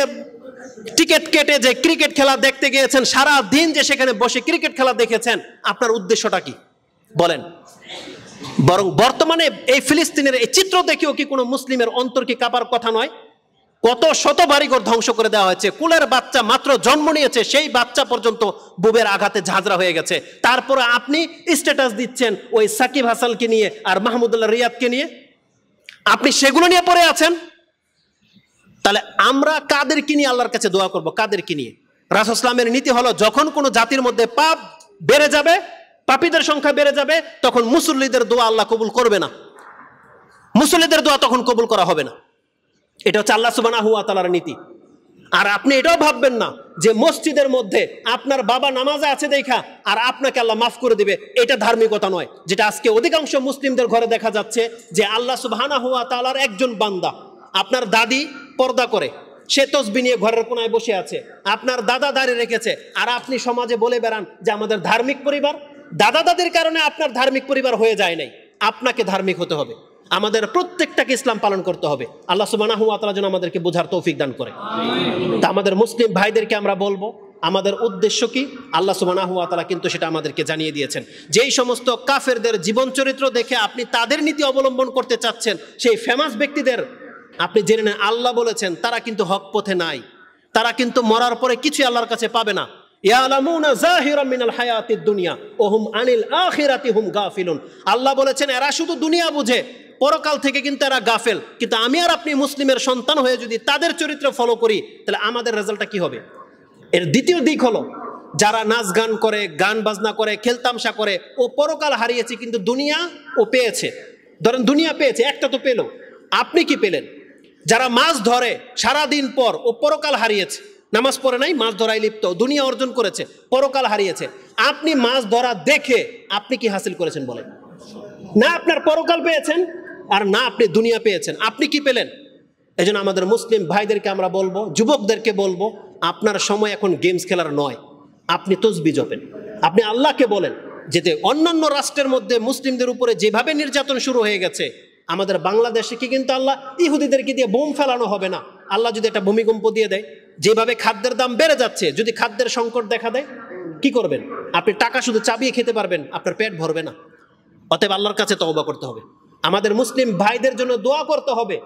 টিকিট কেটে যে ক্রিকেট খেলা দেখতে গিয়েছেন, সারা দিন যে সেখানে বসে ক্রিকেট খেলা দেখেছেন, আপনার উদ্দেশ্যটা কি বলেন? বরং বর্তমানে এই ফিলিস্তিনের এই চিত্র দেখেও কি কোনো মুসলিমের অন্তর কি কাঁপার কথা নয়? কত শত বাড়িঘর ধ্বংস করে দেওয়া হয়েছে, কুলের বাচ্চা মাত্র জন্ম নিয়েছে সেই বাচ্চা পর্যন্ত বুবের আঘাতে ঝাঁঝরা হয়ে গেছে। তারপরে আপনি স্ট্যাটাস দিচ্ছেন ওই সাকিব হাসানকে নিয়ে আর মাহমুদুল্লাহ রিয়াদকে নিয়ে, আপনি সেগুলো নিয়ে পড়ে আছেন। তাহলে আমরা কাদেরকে নিয়ে আল্লাহর কাছে দোয়া করব? কাদেরকে নিয়ে? রাসূল ইসলামের নীতি হলো যখন কোনো জাতির মধ্যে পাপ বেড়ে যাবে, পাপীদের সংখ্যা বেড়ে যাবে, তখন মুসল্লিদের দোয়া আল্লাহ কবুল করবে না, মুসল্লিদের দোয়া তখন কবুল করা হবে না। এটা হচ্ছে আল্লাহ সুবহানাহু ওয়া তাআলার নীতি। আর আপনি এটাও ভাববেন না যে মসজিদের মধ্যে আপনার বাবা নামাজে আছে দেখা আর আপনাকে আল্লাহ মাফ করে দিবে, এটা ধার্মিকতা নয়। যেটা আজকে অধিকাংশ মুসলিমদের ঘরে দেখা যাচ্ছে যে আল্লাহ সুবহানাহু ওয়া তাআলার একজন বান্দা, আপনার দাদি পর্দা করে, সে তসবিহ নিয়ে ঘরের কোনায় বসে আছে, আপনার দাদা দাঁড়িয়ে রেখেছে, আর আপনি সমাজে বলে বেড়ান যে আমাদের ধার্মিক পরিবার। দাদা দাদির কারণে আপনার ধার্মিক পরিবার হয়ে যায় নাই, আপনাকে ধার্মিক হতে হবে। আমাদের প্রত্যেকটাকে ইসলাম পালন করতে হবে। আল্লাহ সুবহানাহু ওয়া তাআলা যেন আমাদেরকে বোঝার তৌফিক দান করে। তা আমাদের মুসলিম ভাইদেরকে আমরা বলবো আমাদের উদ্দেশ্য কি, আল্লাহ সুবহানাহু ওয়া তাআলা কিন্তু সেটা আমাদেরকে জানিয়ে দিয়েছেন। যেই সমস্ত কাফেরদের জীবন চরিত্র দেখে আপনি তাদের নীতি অবলম্বন করতে চাচ্ছেন, সেই ফেমাস ব্যক্তিদের আপনি জেনে নেন আল্লাহ বলেছেন তারা কিন্তু হক পথে নাই, তারা কিন্তু মরার পরে কিছু আল্লাহর কাছে পাবে না। ইয়ালামুনা যাহিরাম মিনাল হায়াতিদ দুনিয়া ওয়া হুম আনিল আখিরাতি হুম গাফিলুন। আল্লাহ বলেছেন এরা শুধু দুনিয়া বুঝে, পরকাল থেকে কিন্তু এরা গাফেল। কিন্তু আমি আর আপনি মুসলিমের সন্তান হয়ে যদি তাদের চরিত্র ফলো করি, তাহলে আমাদের রেজাল্টটা কি হবে? এর দ্বিতীয় দিক হলো, যারা নাচ গান করে, গান বাজনা করে, খেলতামশা করে, ও পরকাল হারিয়েছে কিন্তু দুনিয়া ও পেয়েছে। ধরেন দুনিয়া পেয়েছে, একটা তো পেল, আপনি কি পেলেন? যারা মাছ ধরে সারাদিন পর, ও পরকাল হারিয়েছে, নামাজ পড়ে নাই, মাছ ধরাই লিপ্ত, দুনিয়া অর্জন করেছে, পরকাল হারিয়েছে। আপনি মাছ ধরা দেখে আপনি কি হাসিল করেছেন বলেন? না আপনার পরকাল পেয়েছেন আর না আপনি দুনিয়া পেয়েছেন, আপনি কি পেলেন? এজন্য আমাদের মুসলিম ভাইদেরকে আমরা বলবো, যুবকদেরকে বলবো, আপনার সময় এখন গেমস খেলার নয়, আপনি তসবিহ জপেন, আপনি আল্লাহকে বলেন। যেতে অন্যান্য রাষ্ট্রের মধ্যে মুসলিমদের উপরে যেভাবে নির্যাতন শুরু হয়ে গেছে, আমাদের বাংলাদেশে কি কিন্তু আল্লাহ ইহুদিদেরকে দিয়ে বোম ফেলানো হবে না। আল্লাহ যদি একটা ভূমিকম্প দিয়ে দেয়, যেভাবে খাদ্যের দাম বেড়ে যাচ্ছে, যদি খাদ্যের সংকট দেখা দেয়, কি করবেন? আপনি টাকা শুধু চাবিয়ে খেতে পারবেন, আপনার পেট ভরবে না। অতএব আল্লাহর কাছে তওবা করতে হবে, আমাদের মুসলিম ভাইদের জন্য দোয়া করতে হবে,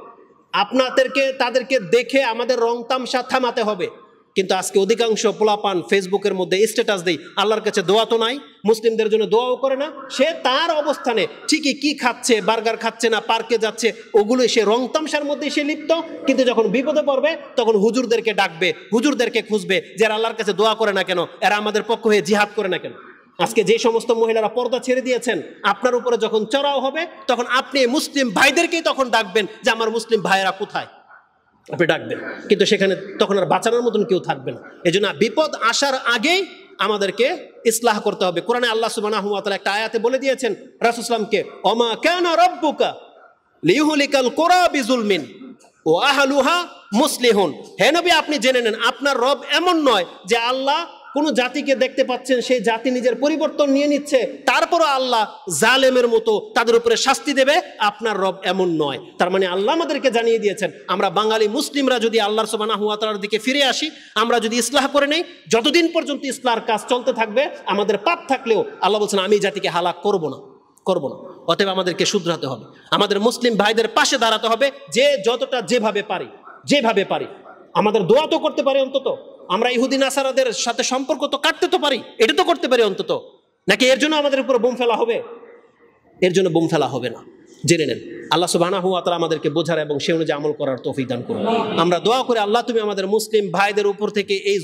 আপনাদেরকে তাদেরকে দেখে আমাদের রং তামসা থামাতে হবে। কিন্তু আজকে অধিকাংশ পোলাপান ফেসবুকের মধ্যে স্ট্যাটাস দেয়, আল্লাহর কাছে দোয়া তো নাই, মুসলিমদের জন্য দোয়াও করে না। সে তার অবস্থানে ঠিকই কি খাচ্ছে, বার্গার খাচ্ছে না পার্কে যাচ্ছে, ওগুলোই সে রং তামসার মধ্যে সে লিপ্ত। কিন্তু যখন বিপদে পড়বে তখন হুজুরদেরকে ডাকবে, হুজুরদেরকে খুঁজবে যে এরা আল্লাহর কাছে দোয়া করে না কেন, এরা আমাদের পক্ষ হয়ে জিহাদ করে না কেন। আজকে যে সমস্ত মহিলারা পর্দা ছেড়ে দিয়েছেন, আপনার উপরে যখন চড়াও হবে তখন আপনি মুসলিম ভাইদেরকেই তখন ডাকবেন যে আমার মুসলিম ভাইয়েরা কোথায়, আপনি ডাকবেন, কিন্তু সেখানে তখন আর বাঁচানোর মতন কেউ থাকবে না। এই জন্য বিপদ আসার আগেই আমাদেরকে ইসলাহ করতে হবে। কোরআনে আল্লাহ সুবহানাহু ওয়া তাআলা একটা আয়াতে বলে দিয়েছেন রাসূল সাল্লাল্লাহু আলাইহি ওয়াসাল্লামকে, ওমা কানা রাব্বুকা লিইহলিকাল কুরা বিজুলমিন ওয়া আহলুহা মুসলিহুন। হে নবী, আপনি জেনে নেন আপনার রব এমন নয় যে আল্লাহ কোন জাতিকে দেখতে পাচ্ছেন সেই জাতি নিজের পরিবর্তন নিয়ে নিচ্ছে, তারপরও আল্লাহ জালেমের মতো তাদের উপরে শাস্তি দেবে। আপনার রব এমন নয়। তার মানে আল্লাহ আমাদেরকে জানিয়ে দিয়েছেন আমরা বাঙালি মুসলিমরা যদি আল্লাহ সুবহানাহু ওয়া তাআলার দিকে ফিরে আসি, আমরা যদি ইসলাহ করে নেই, যতদিন পর্যন্ত ইসলাহর কাজ চলতে থাকবে, আমাদের পাপ থাকলেও আল্লাহ বলছেন আমি জাতিকে হালাক করব না। অতএব আমাদেরকে শুধরাতে হবে, আমাদের মুসলিম ভাইদের পাশে দাঁড়াতে হবে, যে যতটা যেভাবে পারি। আমাদের দোয়া তো করতে পারি অন্তত, আমরা ইহুদি নাসারাদের সাথে সম্পর্ক তো কাটতে তো পারি, এটা তো করতে পারি অন্তত। নাকি এর জন্য আমাদের উপর বোম ফেলা হবে? এর জন্য বোম ফেলা হবে না। জেনে নেন আল্লাহ সুবহানাহু ওয়া তাআলা আমাদেরকে বোঝার এবং সে অনুযায়ী আমল করার তৌফিক দান করুন। আমরা দোয়া করি আল্লাহ তুমি আমাদের মুসলিম ভাইদের উপর থেকে এই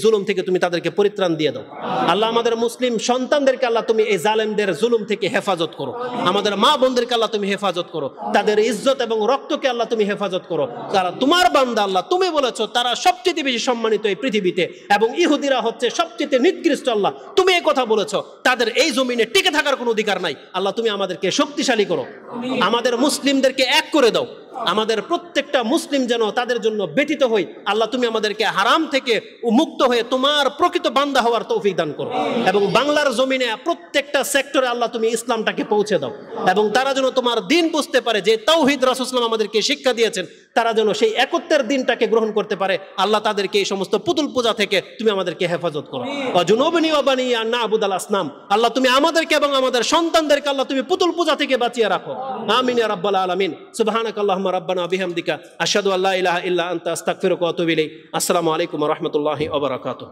জুলুম থেকে তুমি তাদেরকে পরিত্রাণ দিয়ে দাও। আল্লাহ আমাদের মুসলিম সন্তানদেরকে আল্লাহ তুমি এই জালেমদের জুলুম থেকে হেফাজত করো। আমাদের মা বোনদেরকে আল্লাহ তুমি হেফাজত করো, তাদের ইজ্জত এবং রক্তকে আল্লাহ তুমি হেফাজত করো। তারা তোমার বান্দা আল্লাহ, তুমি বলেছো তারা সবচেয়ে বেশি সম্মানিত এই পৃথিবীতে, এবং ইহুদিরা হচ্ছে সবচেয়ে নিকৃষ্ট। আল্লাহ তুমি এই কথা বলেছো, তাদের এই জমিনে টিকে থাকার কোনো অধিকার নাই। আল্লাহ তুমি আমাদেরকে শক্তিশালী করো, আমাদের মুসলিমদেরকে এক করে দাও, আমাদের প্রত্যেকটা মুসলিম যেন তাদের জন্য ব্যতীত হই। আল্লাহ তুমি আমাদেরকে হারাম থেকে মুক্ত হয়ে তোমার প্রকৃত বান্দা হওয়ার তৌফিক দান করো, এবং বাংলার জমিনে প্রত্যেকটা সেক্টরে আল্লাহ তুমি ইসলামটাকে পৌঁছে দাও, এবং তারা যেন তোমার দিন বুঝতে পারে, যে তাওহীদ রাসূল সাল্লাল্লাহু আলাইহি ওয়াসাল্লাম আমাদেরকে শিক্ষা দিয়েছেন, তারা যেন সেই একত্বের দিনটাকে গ্রহণ করতে পারে। আল্লাহ তাদেরকে এই সমস্ত পুতুল পূজা থেকে তুমি আমাদেরকে হেফাজত করো। ওয়াজুনুবনি ওয়া বানি আন না'বুদাল আসনাম, আল্লাহ তুমি আমাদেরকে এবং আমাদের সন্তানদেরকে আল্লাহ তুমি পুতুল পূজা থেকে বাঁচিয়ে রাখো। আমিন ইয়া রাব্বাল আলামিন। সুবহানাকাল্লাহুম্মা রাব্বানা বিহামদিকা আশহাদু আল্লা ইলাহা ইল্লা আনতা আস্তাগফিরুকা ওয়া আতুবু ইলাইক। আসসালামু আলাইকুম ওয়া রাহমাতুল্লাহি ওয়া বারাকাতুহু।